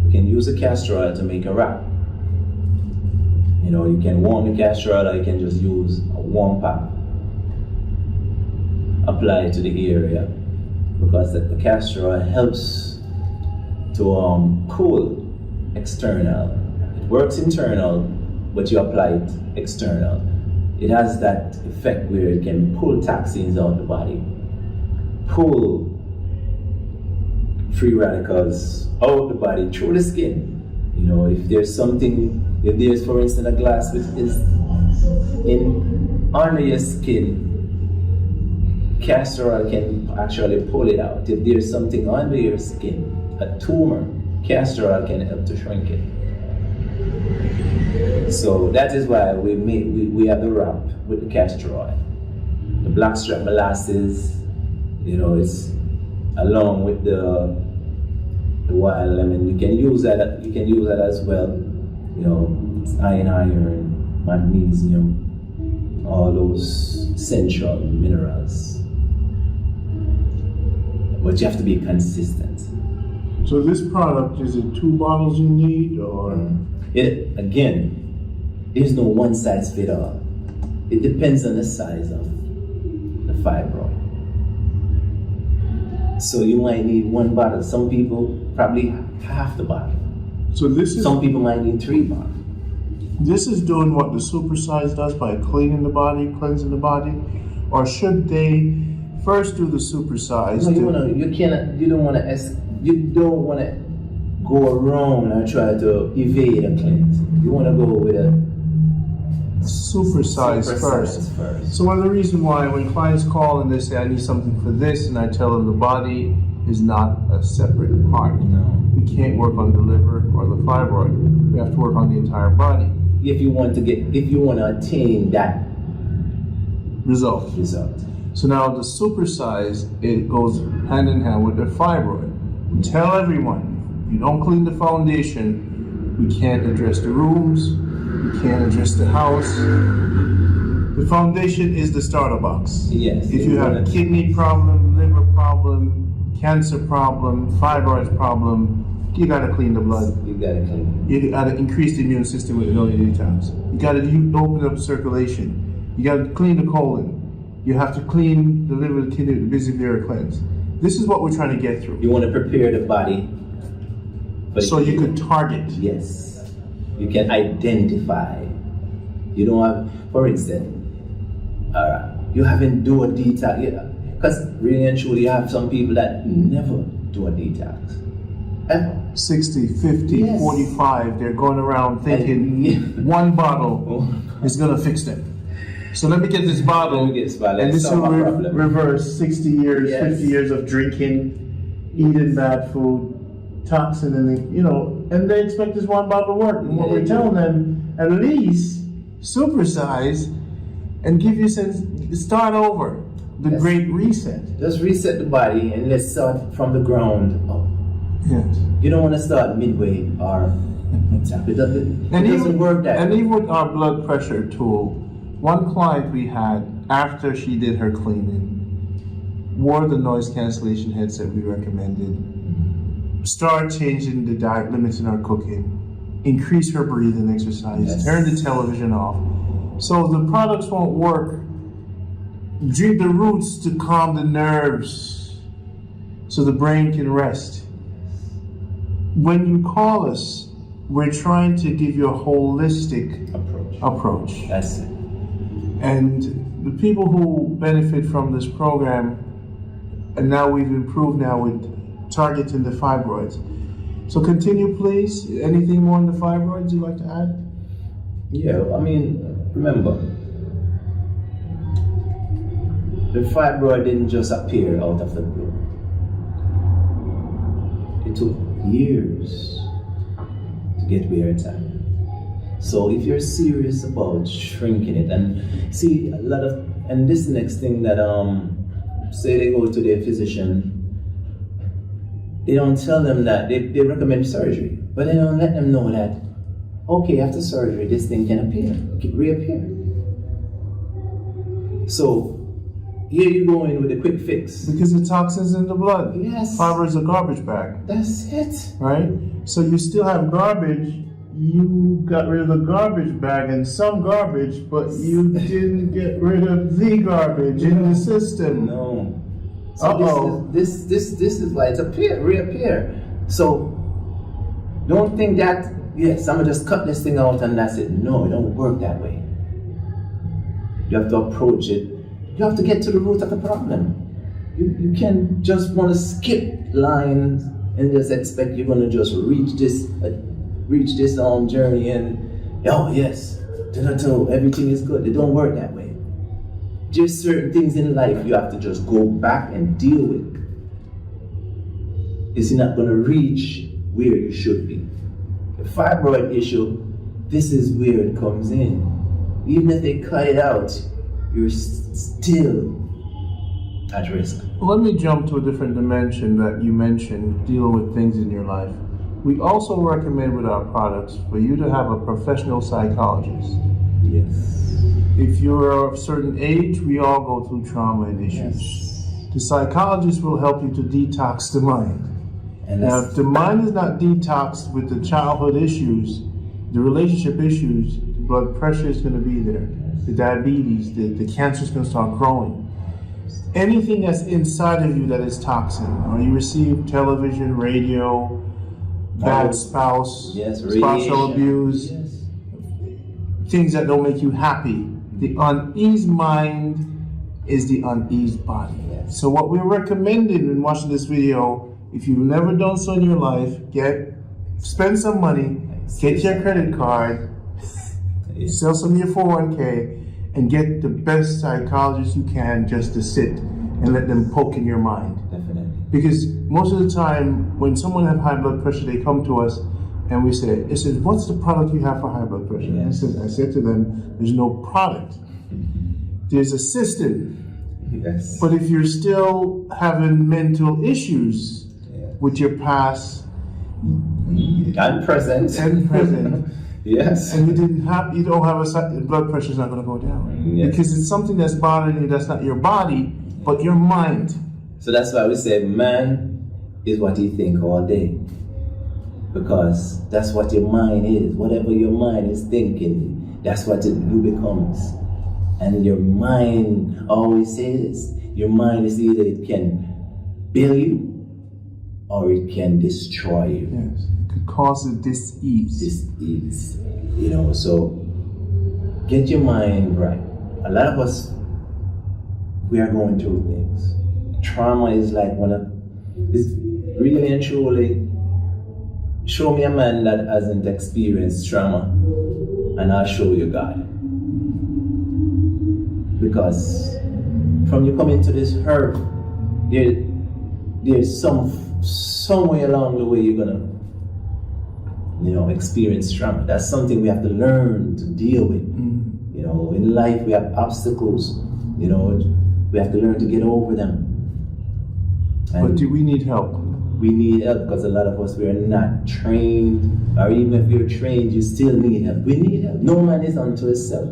we can use the castor oil to make a wrap. You know, you can warm the castor oil, or you can just use a warm pack, apply it to the area, because the castor oil helps to cool external. It works internal, but you apply it external. It has that effect where it can pull toxins out of the body, pull free radicals out of the body through the skin. You know, if there's, for instance, a glass which is under your skin, castor oil can actually pull it out. If there's something under your skin, a tumor, castor oil can help to shrink it. So that is why we have the wrap with the castor oil. The blackstrap molasses, you know, it's along with the wild lemon. You can use that. You can use that as well. You know, it's iron, magnesium, all those essential minerals. But you have to be consistent. So this product, is it 2 bottles you need, or? Again, there's no one size fit all. It depends on the size of the fibroid. So you might need 1 bottle. Some people probably half the bottle. So this is. Some people might need 3 bottles. This is doing what the supersize does by cleaning the body, cleansing the body, or should they first do the supersize? No, you don't want to go around and try to evade a cleanse. You want to go with a supersize first. So one of the reasons why when clients call and they say, I need something for this, and I tell them the body is not a separate part. No. We can't work on the liver or the fibroid. We have to work on the entire body. If you want to attain that result. So now the supersize, it goes hand in hand with the fibroid. We tell everyone, if you don't clean the foundation, we can't address the rooms, we can't address the house. The foundation is the starter box. Yes. If you have a kidney problem, liver problem, cancer problem, fibroids problem, you gotta clean the blood. You gotta increase the immune system with Noni Detox. You gotta open up circulation. You gotta clean the colon. You have to clean the liver, the kidney, the visibility cleanse. This is what we're trying to get through. You want to prepare the body. So you could target. Yes. You can identify. You don't have, for instance, you haven't do a detox. Because really and truly, you have some people that never do a detox. Ever. 60, 50, yes. 45, they're going around thinking 1 bottle is going to fix them. So let me get this bottle, and this will reverse 60 years, yes. 50 years of drinking, eating bad food, toxin, and and they expect this 1 bottle to work. And what we're telling them, at least supersize and give you start over, the great reset. Just reset the body and let's start from the ground up. Yes. You don't want to start midway or it doesn't work that way. And even with our blood pressure tool, one client we had, after she did her cleaning, wore the noise cancellation headset we recommended, start changing the diet, limiting our cooking, increase her breathing exercise, yes. Turn the television off. So the products won't work. Drink the roots to calm the nerves so the brain can rest. When you call us, we're trying to give you a holistic approach. That's it. And the people who benefit from this program, and now we've improved with targeting the fibroids. So continue, please. Anything more on the fibroids you'd like to add? Yeah, I mean, remember, the fibroid didn't just appear out of the blue. It took years to get where it's at. So if you're serious about shrinking it, and see and this next thing that say they go to their physician, they don't tell them that. They recommend surgery, but they don't let them know that, okay, after surgery, this thing can reappear. So here you go in with a quick fix. Because the toxins in the blood. Yes. Fiber is a garbage bag. That's it. Right? So you still have garbage. You got rid of the garbage bag and some garbage, but you didn't get rid of the garbage in the system. No. So this is why it's reappear. So don't think that, yes, I'm gonna just cut this thing out and that's it. No, it don't work that way. You have to approach it. You have to get to the root of the problem. You can't just want to skip lines and just expect you're gonna just reach this journey and oh yes, everything is good. It don't work that way. Just certain things in life you have to just go back and deal with. It's not going to reach where you should be. The fibroid issue, this is where it comes in. Even if they cut it out, you're still at risk. Let me jump to a different dimension that you mentioned, dealing with things in your life. We also recommend with our products for you to have a professional psychologist. Yes. If you're of a certain age, we all go through trauma and issues. Yes. The psychologist will help you to detox the mind. And now, if the mind is not detoxed with the childhood issues, the relationship issues, the blood pressure is going to be there, the diabetes, the cancer is going to start growing. Anything that's inside of you that is toxin, or you receive television, radio, bad spouse, spousal abuse, things that don't make you happy. The uneased mind is the uneased body. Yes. So what we're recommending in watching this video, if you've never done so in your life, spend some money, get your credit card, sell some of your 401k, and get the best psychologist you can just to sit and let them poke in your mind. Definitely. Because most of the time, when someone has high blood pressure, they come to us and we say, what's the product you have for high blood pressure? Yes. I said to them, there's no product. There's a system. Yes. But if you're still having mental issues with your past and present, yes, and you don't have blood pressure is not going to go down. Yes. Because it's something that's bothering you. That's not your body, but your mind. So that's why we say man is what you think all day. Because that's what your mind is. Whatever your mind is thinking, that's what you becomes. And your mind always says, your mind is either it can build you or it can destroy you. Yes, it could cause a dis-ease. Dis-ease. So get your mind right. A lot of us, we are going through things. Trauma is like it's really and truly, show me a man that hasn't experienced trauma and I'll show you God. Because from you coming to this herb, there's some way along the way you're gonna experience trauma. That's something we have to learn to deal with. In life we have obstacles, we have to learn to get over them. And but do we need help? We need help because a lot of us, we are not trained, or even if you're trained, you still need help. We need help. No man is unto himself.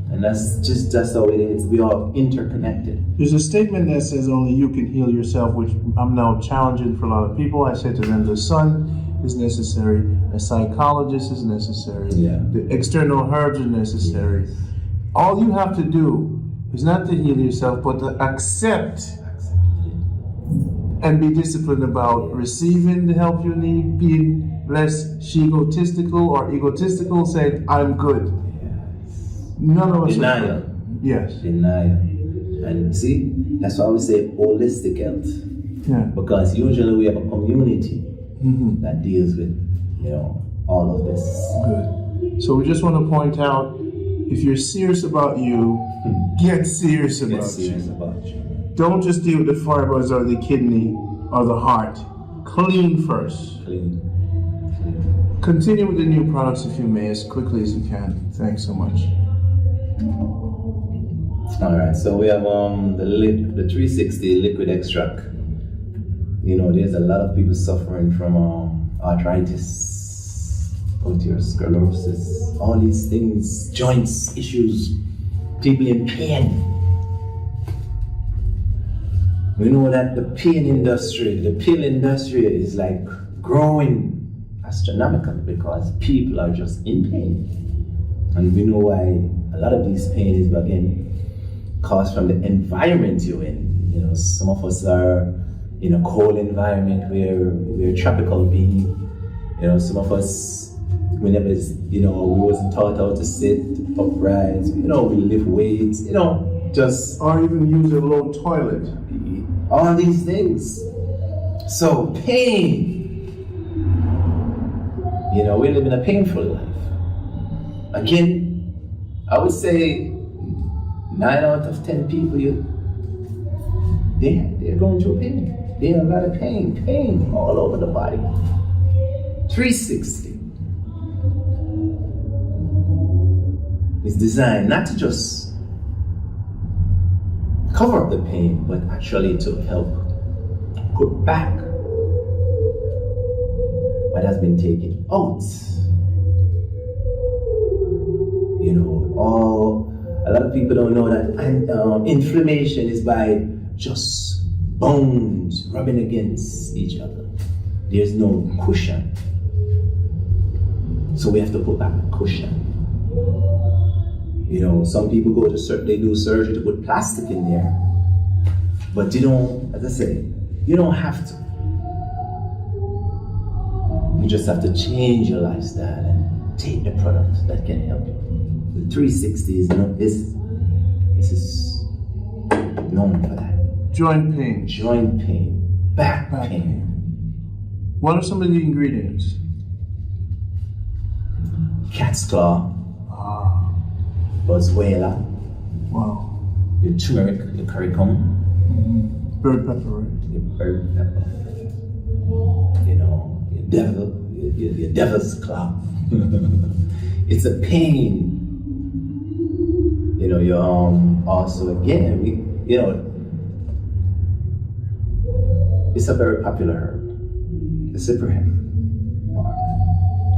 And that's how it is. We are interconnected. There's a statement that says only you can heal yourself, which I'm now challenging for a lot of people. I said to them, the sun is necessary, a psychologist is necessary, the external herbs are necessary. All you have to do is not to heal yourself, but to accept and be disciplined about receiving the help you need, being less egotistical or egotistical, saying, I'm good. None of us Denial. Yes. Denial. And see, that's why we say holistic health. Yeah. Because usually we have a community that deals with, all of this. Good. So we just want to point out, if you're serious about you, get serious about you. Don't just deal with the fibers or the kidney or the heart. Clean first. Clean. Continue with the new products if you may, as quickly as you can. Thanks so much. All right, so we have the 360 liquid extract. there's a lot of people suffering from arthritis, osteosclerosis, all these things, joints issues, people in pain. We know that the pill industry is like growing astronomically because people are just in pain. And we know why a lot of these pain is again caused from the environment you're in. Some of us are in a cold environment where we're tropical being. Some of us, we wasn't taught how to sit upright. We lift weights. Just or even use a low toilet. All these things. So pain. We live in a painful life. Again, I would say 9 out of 10 people, they're going through pain. They have a lot of pain all over the body. 360 is designed not to just cover up the pain, but actually to help put back what has been taken out. A lot of people don't know that inflammation is by just bones rubbing against each other. There's no cushion. So we have to put back a cushion. Some people they do surgery to put plastic in there. But you don't have to. You just have to change your lifestyle and take the products that can help you. The 360 is this is known for that. Joint pain, back pain. What are some of the ingredients? Cat's claw, boswellia, wow, your turmeric, your currycumber, bird pepper, right? Your bird pepper, your devil's claw. It's a pain. You also again it's a very popular herb. The cyprian bark.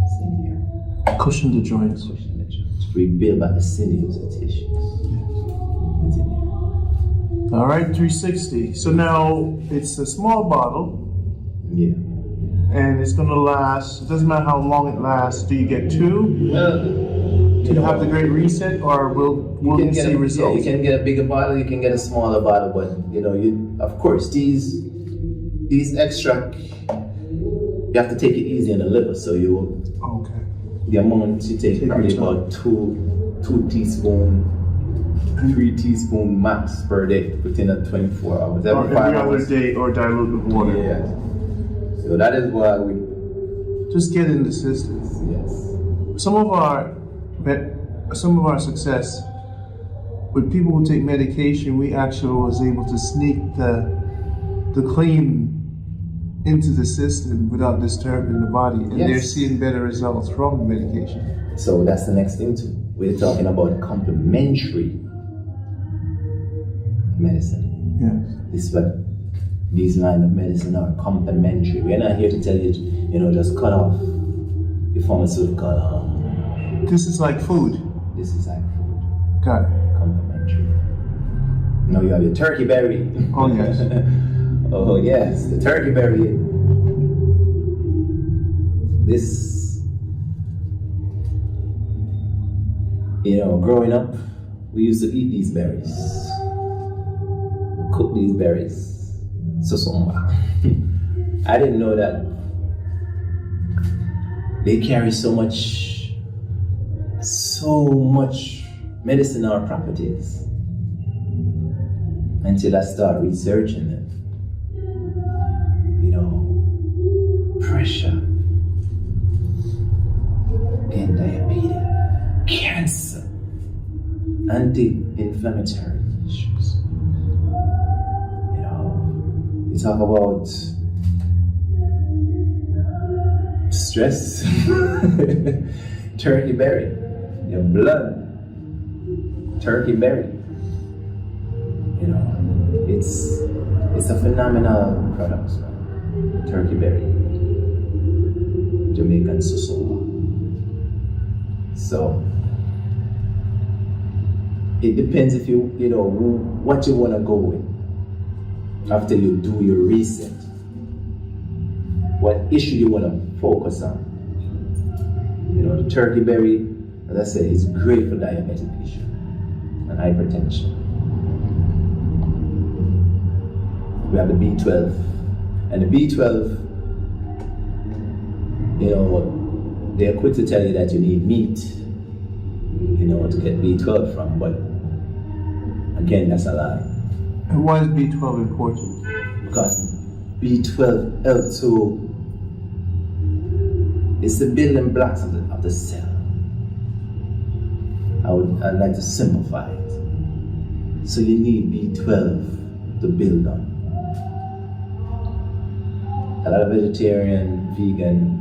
It's in here. Cushion the joints. To rebuild back the sinews and tissues. It's in here. All right, 360. So now it's a small bottle. Yeah. And it's gonna last. It doesn't matter how long it lasts. Do you get 2? Well, do you have the great reset, or will you see results? Yeah, you can get a bigger bottle. You can get a smaller bottle, but of course these extract you have to take it easy on the liver. So the amount you take probably about 2 teaspoons, 3 teaspoons max per day within a 24 hours. Every other day, or dilute with water. Yeah. So that is why we just get in the system. Yes. Some of our success with people who take medication, we actually was able to sneak the clean into the system without disturbing the body, and they're seeing better results from the medication. So that's the next thing too. We're talking about complementary medicine. Yes. This is what these line of medicine are complementary. We're not here to tell you, just cut off your pharmaceutical. This is like food. This is like food. Got it. Complementary. Now you have your turkey berry. Oh yes. Oh yes, the turkey berry. This, growing up, we used to eat these berries. Cook these berries. Sosomba. I didn't know that they carry so much medicinal properties until I started researching them. Pressure, again, diabetes, cancer, anti-inflammatory issues. We talk about stress, turkey berry, your blood, turkey berry. It's a phenomenal product. turkey berry, Jamaican susuma. So it depends if you know what you want to go with after you do your research. What issue you want to focus on. You know, the turkey berry, as I said, is great for diabetic issue and hypertension. We have the B12, and the B12, you know, they're quick to tell you that you need meat, you know, to get B12 from, but again, that's a lie. And why is B12 important? Because B12 helps to, it's the building blocks of the cell. I'd like to simplify it. So you need B12 to build on. A lot of vegetarian, vegan,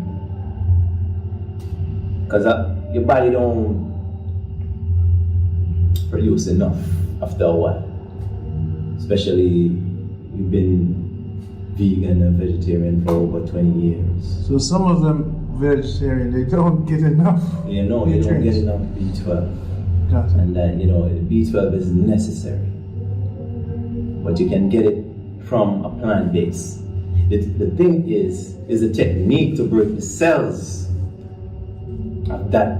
because your body don't produce enough after a while. Especially we've been vegan and vegetarian for over 20 years. So some of them vegetarian, they don't get enough. You know, you don't get enough B12. Gotcha. And then, you know, B12 is necessary. But you can get it from a plant base. The thing is a technique to break the cells of that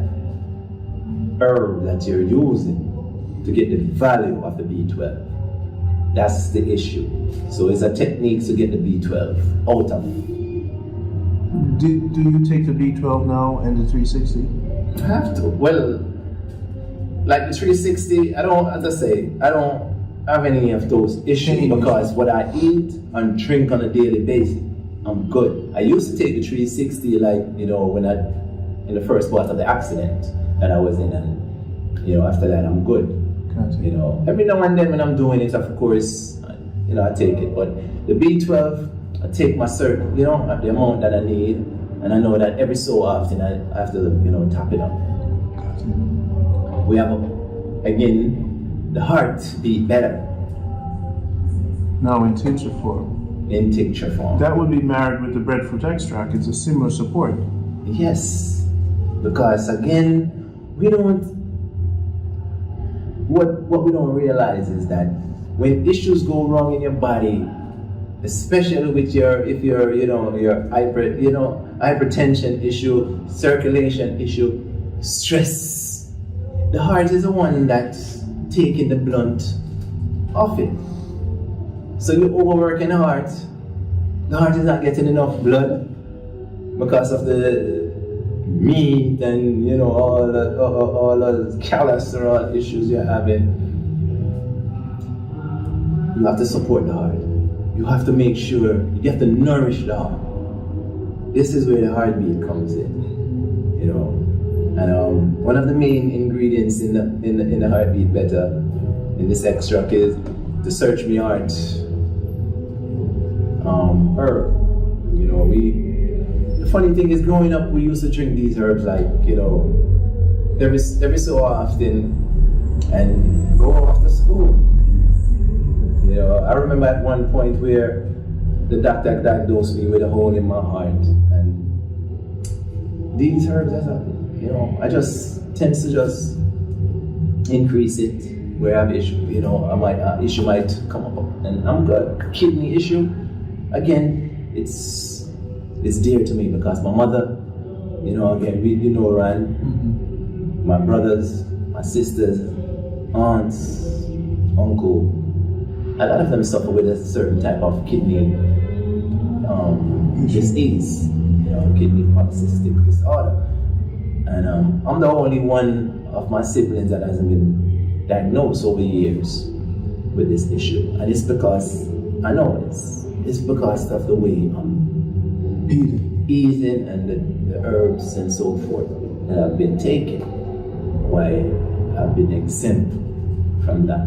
herb that you're using to get the value of the B12. That's the issue. So it's a technique to get the B12 out of it. Do you take the B12 now and the 360? I have to. Well, like the 360, I don't have any of those issues because what I eat and drink on a daily basis, I'm good. I used to take the 360 like, you know, when in the first part of the accident that I was in, and, you know, after that I'm good. Gotcha. You know, every now and then when I'm doing it, of course, you know, I take it. But the B12, I take my certain, you know, the amount that I need, and I know that every so often I have to, you know, top it up. Gotcha. We have, again, the heart beat better. Now in tincture form. In tincture form. That would be married with the breadfruit extract. It's a similar support. Yes, because again, we don't. What we don't realize is that when issues go wrong in your body, especially with your hypertension issue, circulation issue, stress, the heart is the one that's taking the blunt of it. So you overwork in the heart is not getting enough blood because of the meat and, you know, all the cholesterol issues you're having. You have to support the heart. You have to make sure, you have to nourish the heart. This is where the heartbeat comes in, you know. And one of the main ingredients in the heartbeat better in this extract is the Search Me Heart herb. You know, the funny thing is, growing up, we used to drink these herbs like, you know, every so often and go off to school. You know, I remember at one point where the doctor diagnosed me with a hole in my heart, and these herbs, you know, I just tend to just increase it where I have issue. You know, issue might come up, and I'm good. Kidney issue, again, it's dear to me because my mother, you know, again, you know, Ryan, my brothers, my sisters, aunts, uncle, a lot of them suffer with a certain type of kidney disease, you know, kidney polycystic disorder. And I'm the only one of my siblings that hasn't been diagnosed over the years with this issue. And it's because, I know this, it's because of the way I'm eating and the herbs and so forth that I've been taking, why I've been exempt from that.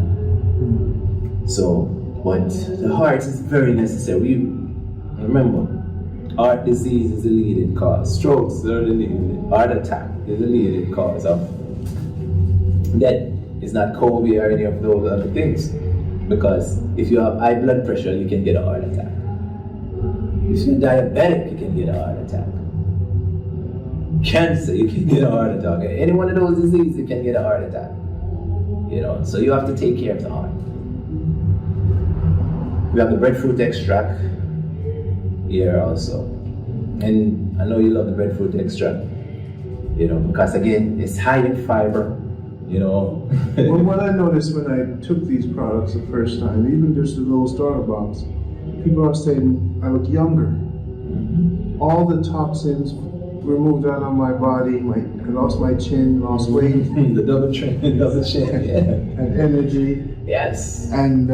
So, but the heart is very necessary. Remember, heart disease is the leading cause. Strokes are the leading. Heart attack is the leading cause of death. It's not COVID or any of those other things. Because if you have high blood pressure, you can get a heart attack. If you're diabetic, you can get a heart attack. Cancer, you can get a heart attack. Any one of those diseases, you can get a heart attack. So you have to take care of the heart. We have the breadfruit extract here also. And I know you love the breadfruit extract, because again, it's high in fiber, Well, what I noticed when I took these products the first time, even just a little starter box, people are saying I look younger. Mm-hmm. All the toxins were moved out of my body. I lost my chin, lost weight. The double chin, yeah. And energy. Yes. And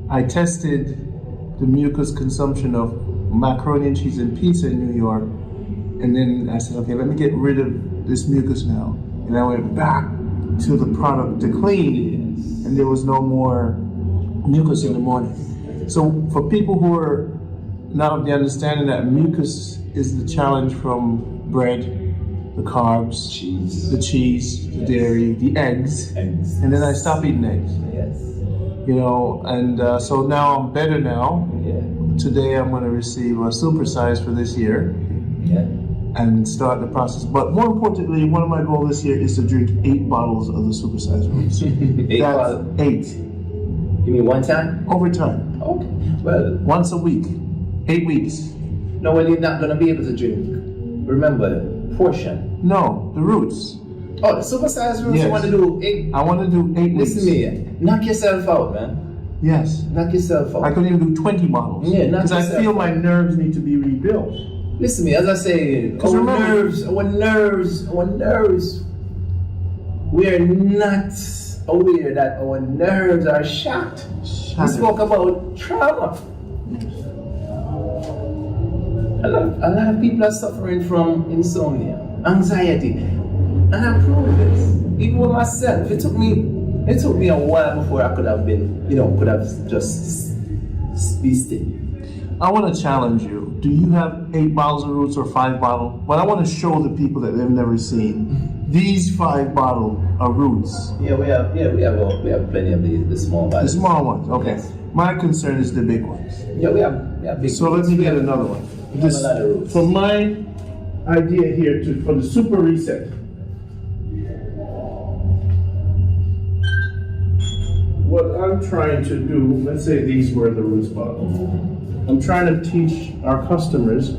I tested the mucus consumption of macaroni and cheese and pizza in New York. And then I said, okay, let me get rid of this mucus now. And I went back to the product to clean, and there was no more mucus in the morning. So for people who are not of the understanding that mucus is the challenge from bread, the carbs, the cheese, the dairy, the eggs, and then I stopped eating eggs. Yes. And so now I'm better now. Yeah. Today I'm going to receive a supersize for this year. Yeah. And start the process. But more importantly, one of my goals this year is to drink 8 bottles of the supersize roots. 8 bottles? 8. You mean one time? Over time. Okay. Well, once a week. 8 weeks. No, well, you're not going to be able to drink. Remember, portion. No, the roots. Oh, the supersize roots, yes. You want to do 8? I want to do 8 weeks. Listen to me. Knock yourself out, man. Yes. Knock yourself out. I could even do 20 bottles. Yeah, because I feel my nerves need to be rebuilt. Listen to me, as I say, our nerves, we are not aware that our nerves are shot. We spoke about trauma. A lot of people are suffering from insomnia, anxiety, and I proved this. Even with myself, it took me a while before I could have just be still. I want to challenge you. Do you have 8 bottles of roots or 5 bottles? But I want to show the people that they've never seen. These 5 bottles of roots. Yeah, we have plenty of these, the small bottles. The small ones, okay. Yes. My concern is the big ones. Yeah, we have big. So let me get another one. This, a lot of roots. For my idea here for the super reset. What I'm trying to do, let's say these were the roots bottles. I'm trying to teach our customers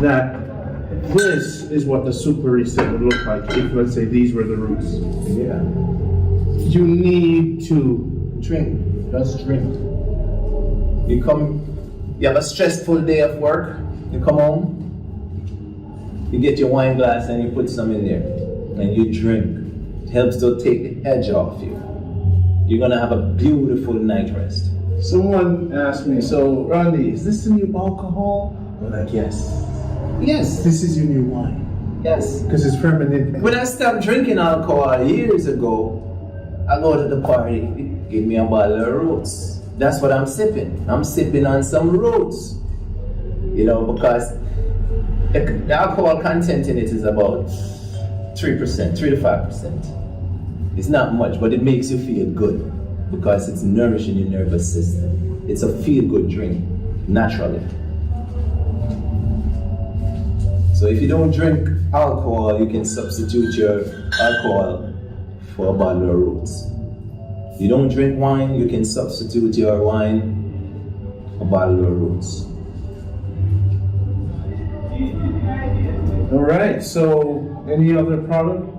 that this is what the super reset would look like if, let's say, these were the roots. Yeah. You need to drink. Just drink. You have a stressful day of work, you come home, you get your wine glass and you put some in there, and you drink. It helps to take the edge off you. You're gonna have a beautiful night rest. Someone asked me, so Randy, is this the new alcohol? I'm like, yes. Yes. This is your new wine. Yes. Because it's fermented. When I stopped drinking alcohol years ago, I go to the party, give me a bottle of roots. That's what I'm sipping. I'm sipping on some roots. Because the alcohol content in it is about 3%, 3 to 5%. It's not much, but it makes you feel good because it's nourishing your nervous system. It's a feel-good drink, naturally. So if you don't drink alcohol, you can substitute your alcohol for a bottle of roots. If you don't drink wine, you can substitute your wine a bottle of roots. All right, so any other product?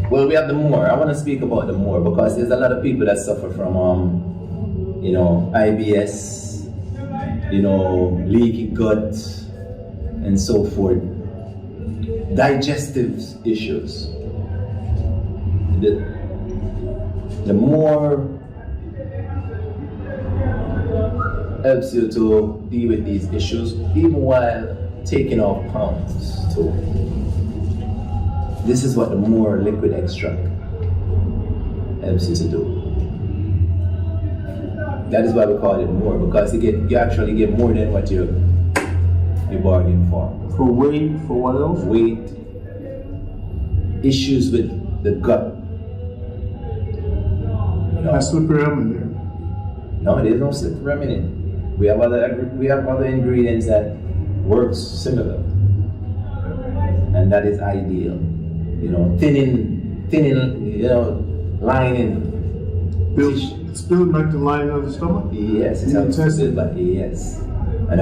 Well, we have the more. I want to speak about the more because there's a lot of people that suffer from, IBS, leaky gut, and so forth. Digestive issues. The more helps you to deal with these issues, even while taking off pounds too. This is what the more liquid extract helps you to do. That is why we call it more, because you actually get more than what you bargained for. For weight, for what else? Weight, issues with the gut. Sarsaparilla in there. No, there's no slick remedy. We have other ingredients that works similar, and that is ideal. You know, thinning, you know, lining. It's building back the lining of the stomach? Yes, it's helps to build back. Yes, and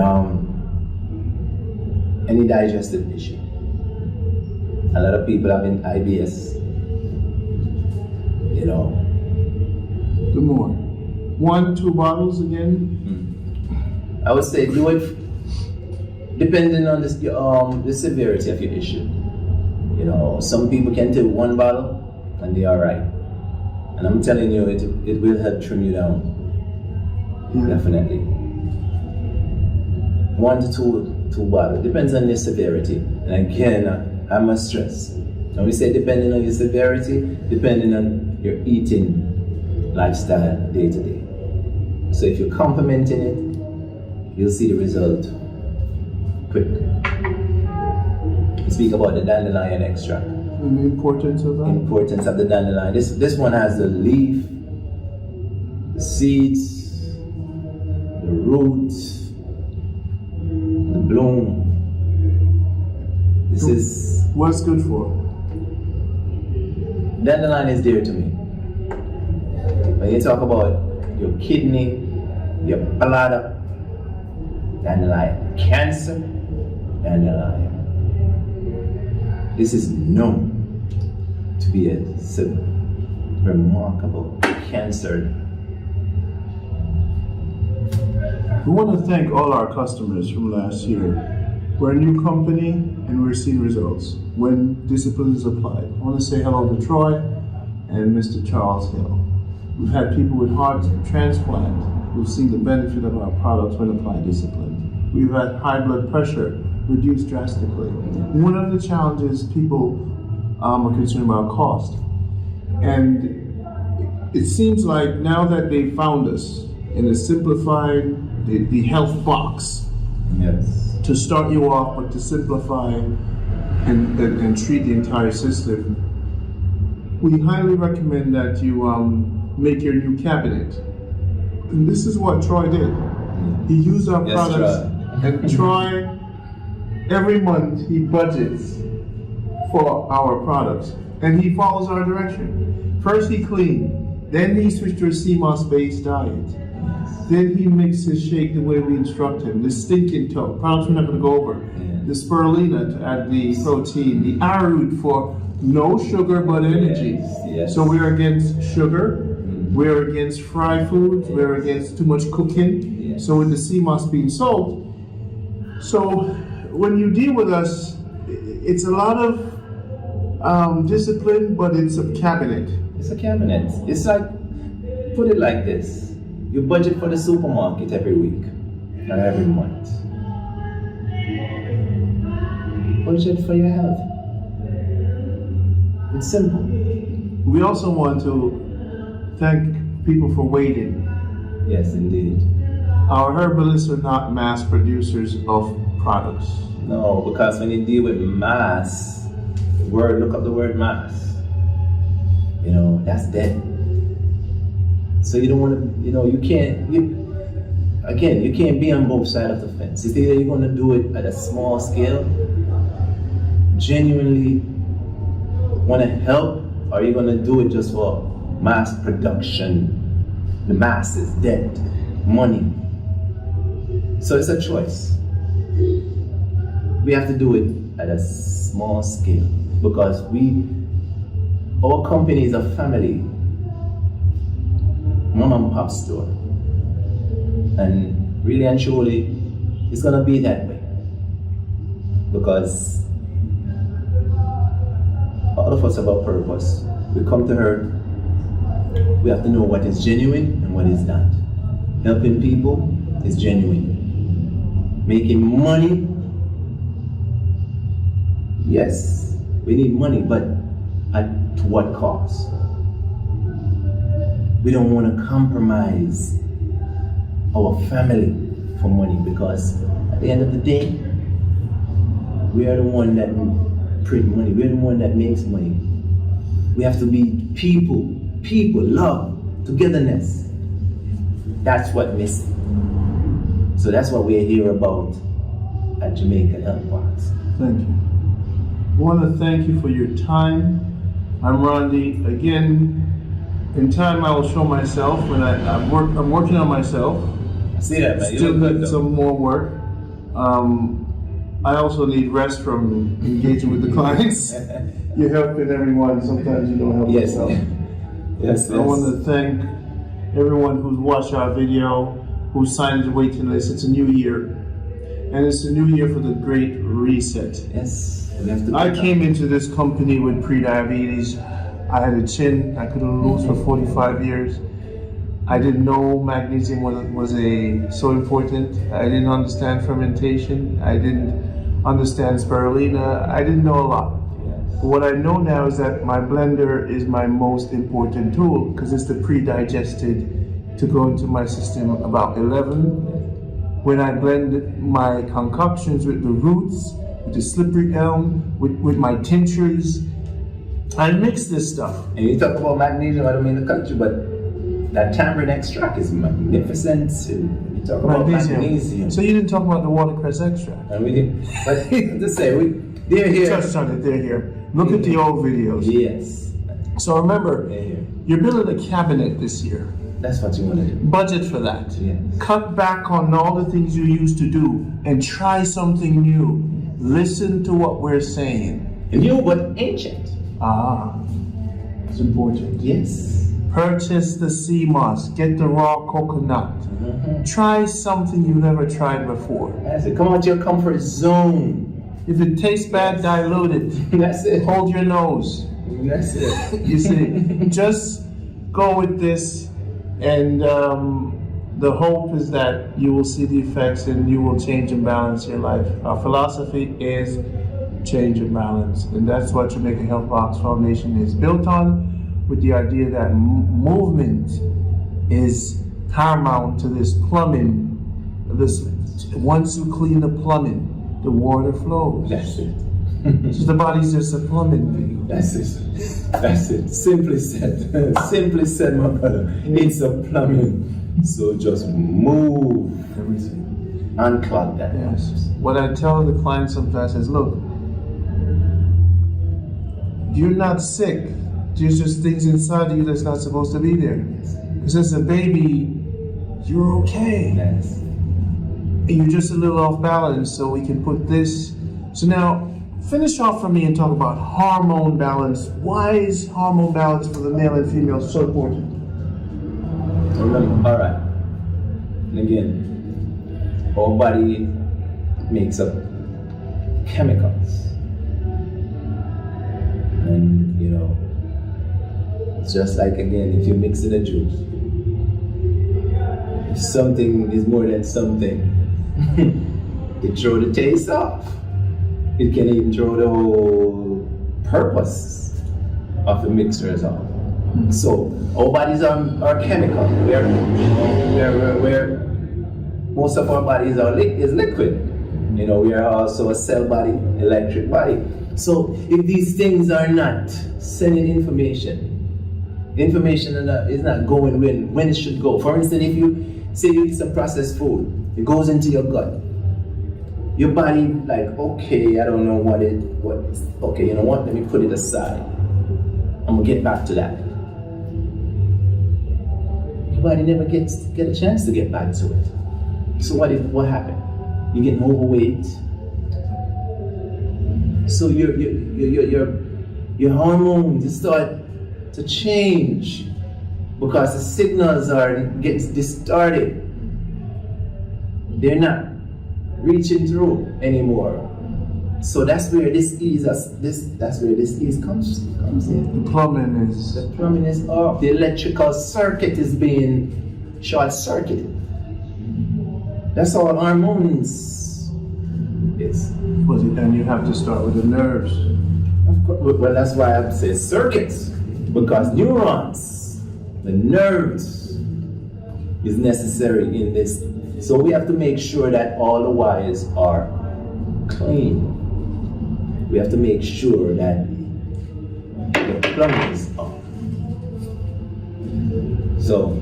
any digestive issue. A lot of people having IBS. You know. Do more. 1-2 bottles again? I would say do it depending on the severity of your issue. You know, some people can take 1 bottle and they're alright. And I'm telling you, it will help trim you down. Yeah. Definitely. 1 to 2 bottles. Depends on your severity. And again, I must stress. When we say depending on your severity, depending on your eating lifestyle day to day. So if you're complementing it, you'll see the result quick. We speak about the dandelion extract. And the importance of that? Importance of the dandelion. This one has the leaf, the seeds, the roots, the bloom. This is... What's good for? Dandelion is dear to me. When you talk about your kidney, your bladder, dandelion. Cancer, dandelion. This is known to be a remarkable cancer. We want to thank all our customers from last year. We're a new company and we're seeing results when discipline is applied. I want to say hello to Troy and Mr. Charles Hill. We've had people with heart transplant who've seen the benefit of our products when applied discipline. We've had high blood pressure reduced drastically. One of the challenges people are concerned about cost. And it seems like now that they found us in a simplified, the health box, yes, to start you off, but to simplify and treat the entire system, we highly recommend that you make your new cabinet. And this is what Troy did. He used our products. Troy, every month he budgets for our products and he follows our direction. First he cleaned, then he switched to a CMOS-based diet. Then he mixed his shake the way we instruct him. The stinking toe, products we're not going to go over. The spirulina to add the protein. The arrowroot for no sugar but energy. Yes. So we're against sugar. We're against fried foods. We're against too much cooking. Yes. So with the CMOS being sold. So when you deal with us, it's a lot of discipline, but it's a cabinet. It's a cabinet. It's like, put it like this. You budget for the supermarket every week or every month. Budget for your health. It's simple. We also want to thank people for waiting. Yes, indeed. Our herbalists are not mass producers of products. No, because when you deal with mass, look up the word mass. You know, that's dead. So you don't want to, you can't be on both sides of the fence. It's either you're going to do it at a small scale, genuinely want to help, or you're going to do it just for mass production. The mass is dead. Money. So it's a choice. We have to do it at a small scale because our company is a family mom and pop store, and really and truly it's gonna be that way because all of us have a purpose. We come to her, we have to know what is genuine and what is not. Helping people is genuine. Making money, yes, we need money, but at what cost? We don't want to compromise our family for money because at the end of the day, we are the one that print money. We're the one that makes money. We have to be people, love, togetherness. That's what missing. So that's what we're here about at Jamaica Health Box. Thank you. I want to thank you for your time. I'm Randy. Again, in time I will show myself when I'm working on myself. I see that, man. Still need some more work. I also need rest from engaging with the clients. You're helping everyone. Sometimes you don't help yourself. Yes. I want to thank everyone who's watched our video, who signed the waiting list. It's a new year. And it's a new year for the Great Reset. Yes. I came into this company with pre-diabetes. I had a chin I couldn't lose for 45 years. I didn't know magnesium was so important. I didn't understand fermentation. I didn't understand spirulina. I didn't know a lot. Yes. But what I know now is that my blender is my most important tool because it's the pre-digested to go into my system about 11. When I blend my concoctions with the roots, with the slippery elm, with my tinctures, I mix this stuff. And you talk about magnesium, I don't mean the country, but that tamarind extract is magnificent. You talk about magnesium. So you didn't talk about the watercress extract? And we did. But just say, they're here. Touched on it, they're here. Look at the old videos. Yes. So remember, you're building a cabinet this year. That's what you want to do. Budget for that. Yes. Cut back on all the things you used to do and try something new. Listen to what we're saying. New but ancient. It's important. Yes. Purchase the sea moss. Get the raw coconut. Try something you never tried before. That's it. Come out your comfort zone. If it tastes bad, dilute it. That's it. Hold your nose. That's it. You see, just go with this, and the hope is that you will see the effects and you will change and balance your life. Our philosophy is change and balance, and that's what Jamaica Health Box Foundation is built on, with the idea that movement is paramount to this plumbing. Once you clean the plumbing, the water flows. That's it. So the body's just a plumbing thing. That's it. That's it. Simply said. Simply said, my brother. It's a plumbing. So just move everything. Unclog that. Yes. What I tell the client sometimes is, look, you're not sick. There's just things inside of you that's not supposed to be there. Because as a baby, you're okay. Yes. And you're just a little off balance, so we can put this. So now, finish off for me and talk about hormone balance. Why is hormone balance for the male and female so important? All right. And again, our body makes up chemicals. And, you know, it's just like, again, if you mix in a juice, if something is more than something, it throw the taste off. It can even throw the whole purpose of the mixers off. So our bodies are chemical. Where most of our bodies is liquid. You know, we are also a cell body, electric body. So if these things are not sending information is not going when it should go. For instance, if you say you eat some processed food, it goes into your gut. Your body like, okay, I don't know okay, you know what? Let me put it aside. I'm gonna get back to that. Your body never get a chance to get back to it. So what happened? You get overweight. So your hormones start to change because the signals are getting distorted. They're not reaching through anymore. So that's where this ease comes in. The plumbing is off. The electrical circuit is being short-circuited. That's all hormones is. And you have to start with the nerves. Of course. Well, that's why I say circuits, because neurons, the nerves, is necessary in this. So we have to make sure that all the wires are clean. We have to make sure that the plumbing is up. So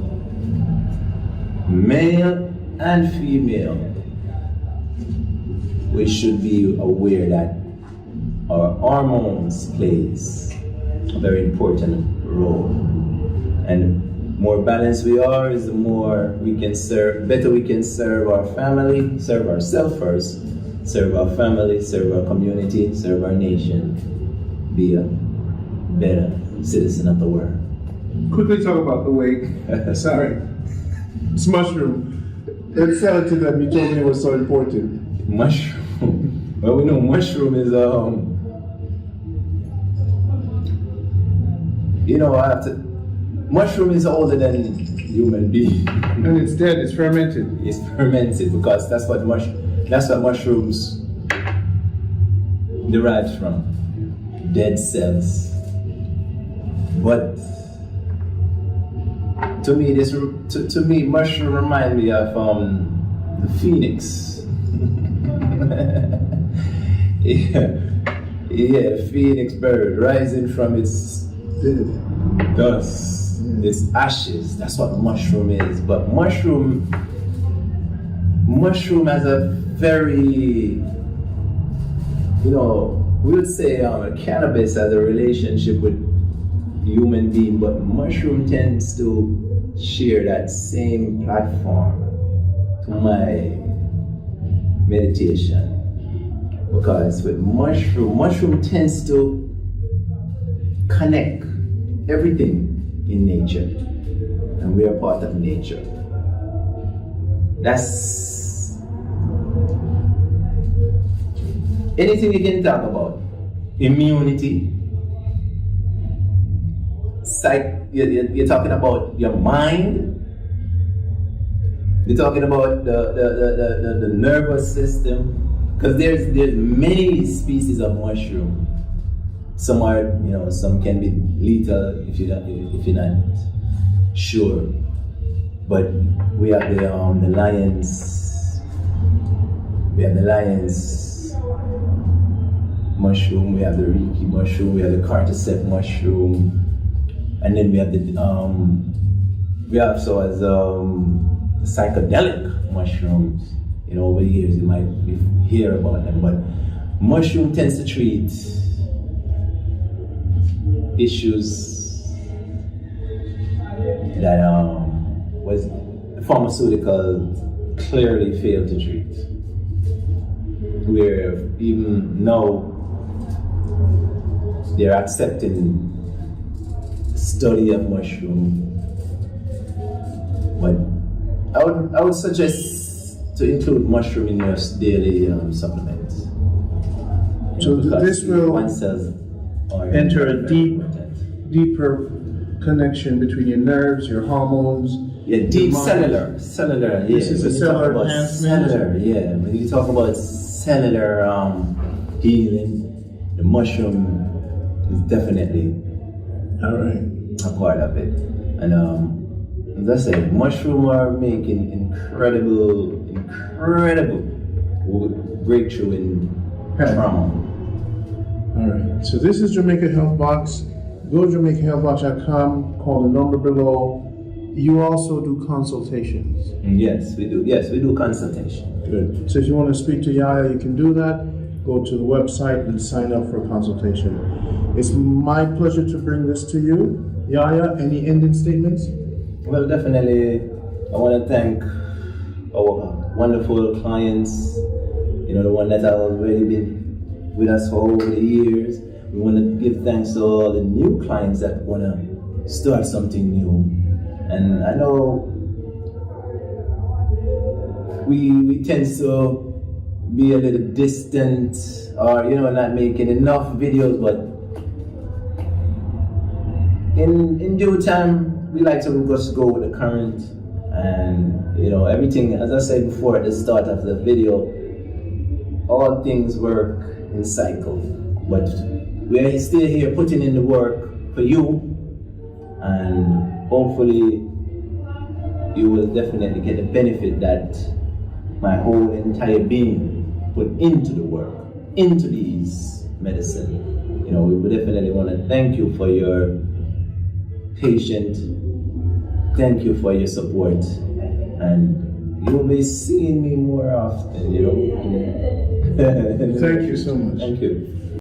male and female, we should be aware that our hormones plays a very important role. And more balanced we are, is the more we can serve, better we can serve our family, serve ourselves first, serve our family, serve our community, serve our nation, be a better citizen of the world. Quickly talk about the weight. Sorry. It's mushroom. It sounded to them, you told me it was so important. Mushroom. Well, we know mushroom is, mushroom is older than human being. And it's dead, it's fermented. It's fermented because that's what mushrooms derives from. Dead cells. But to me, mushroom remind me of the phoenix. yeah, phoenix bird rising from its dust, its ashes. That's what mushroom is. But mushroom has a very, we would say cannabis has a relationship with human being, but mushroom tends to share that same platform to my meditation, because with mushroom tends to connect everything in nature, and we are part of nature. That's anything you can talk about. Immunity. You're talking about your mind. You're talking about the nervous system. Because there's many species of mushroom. Some are, some can be lethal if you're not sure. But we have the lions. We have the lions mushroom. We have the reiki mushroom. We have the cordyceps mushroom. And then we have we also has psychedelic mushrooms. Over the years you might hear about them, but mushroom tends to treat issues that was pharmaceutical clearly failed to treat. Where even now they're accepting study of mushroom, but I would suggest to include mushroom in your daily supplements. So this will enter a deeper connection between your nerves, your hormones. Yeah, deep cellular. Yeah. This is a cellular enhancement. Yeah. When you talk about cellular healing, the mushroom is definitely a part of it. And as I say, mushroom are making incredible breakthrough in trauma. All right. So this is Jamaica Health Box. Go to JamaicaHealthBox.com. Call the number below. You also do consultations. Yes, we do. Yes, we do consultation. Good. So if you want to speak to Yaya, you can do that. Go to the website and sign up for a consultation. It's my pleasure to bring this to you. Yaya, any ending statements? Well, definitely, I want to thank our wonderful clients, the one that have already been with us for over the years. We want to give thanks to all the new clients that want to start something new. And I know we tend to be a little distant or, not making enough videos, but in due time, we like to just go with the current, and everything, as I said before at the start of the video, all things work in cycle, but we're still here putting in the work for you, and hopefully you will definitely get the benefit that my whole entire being put into the work, into these medicine. We would definitely want to thank you for your patience. Thank you for your support, and you'll be seeing me more often, you know. Thank you so much. Thank you.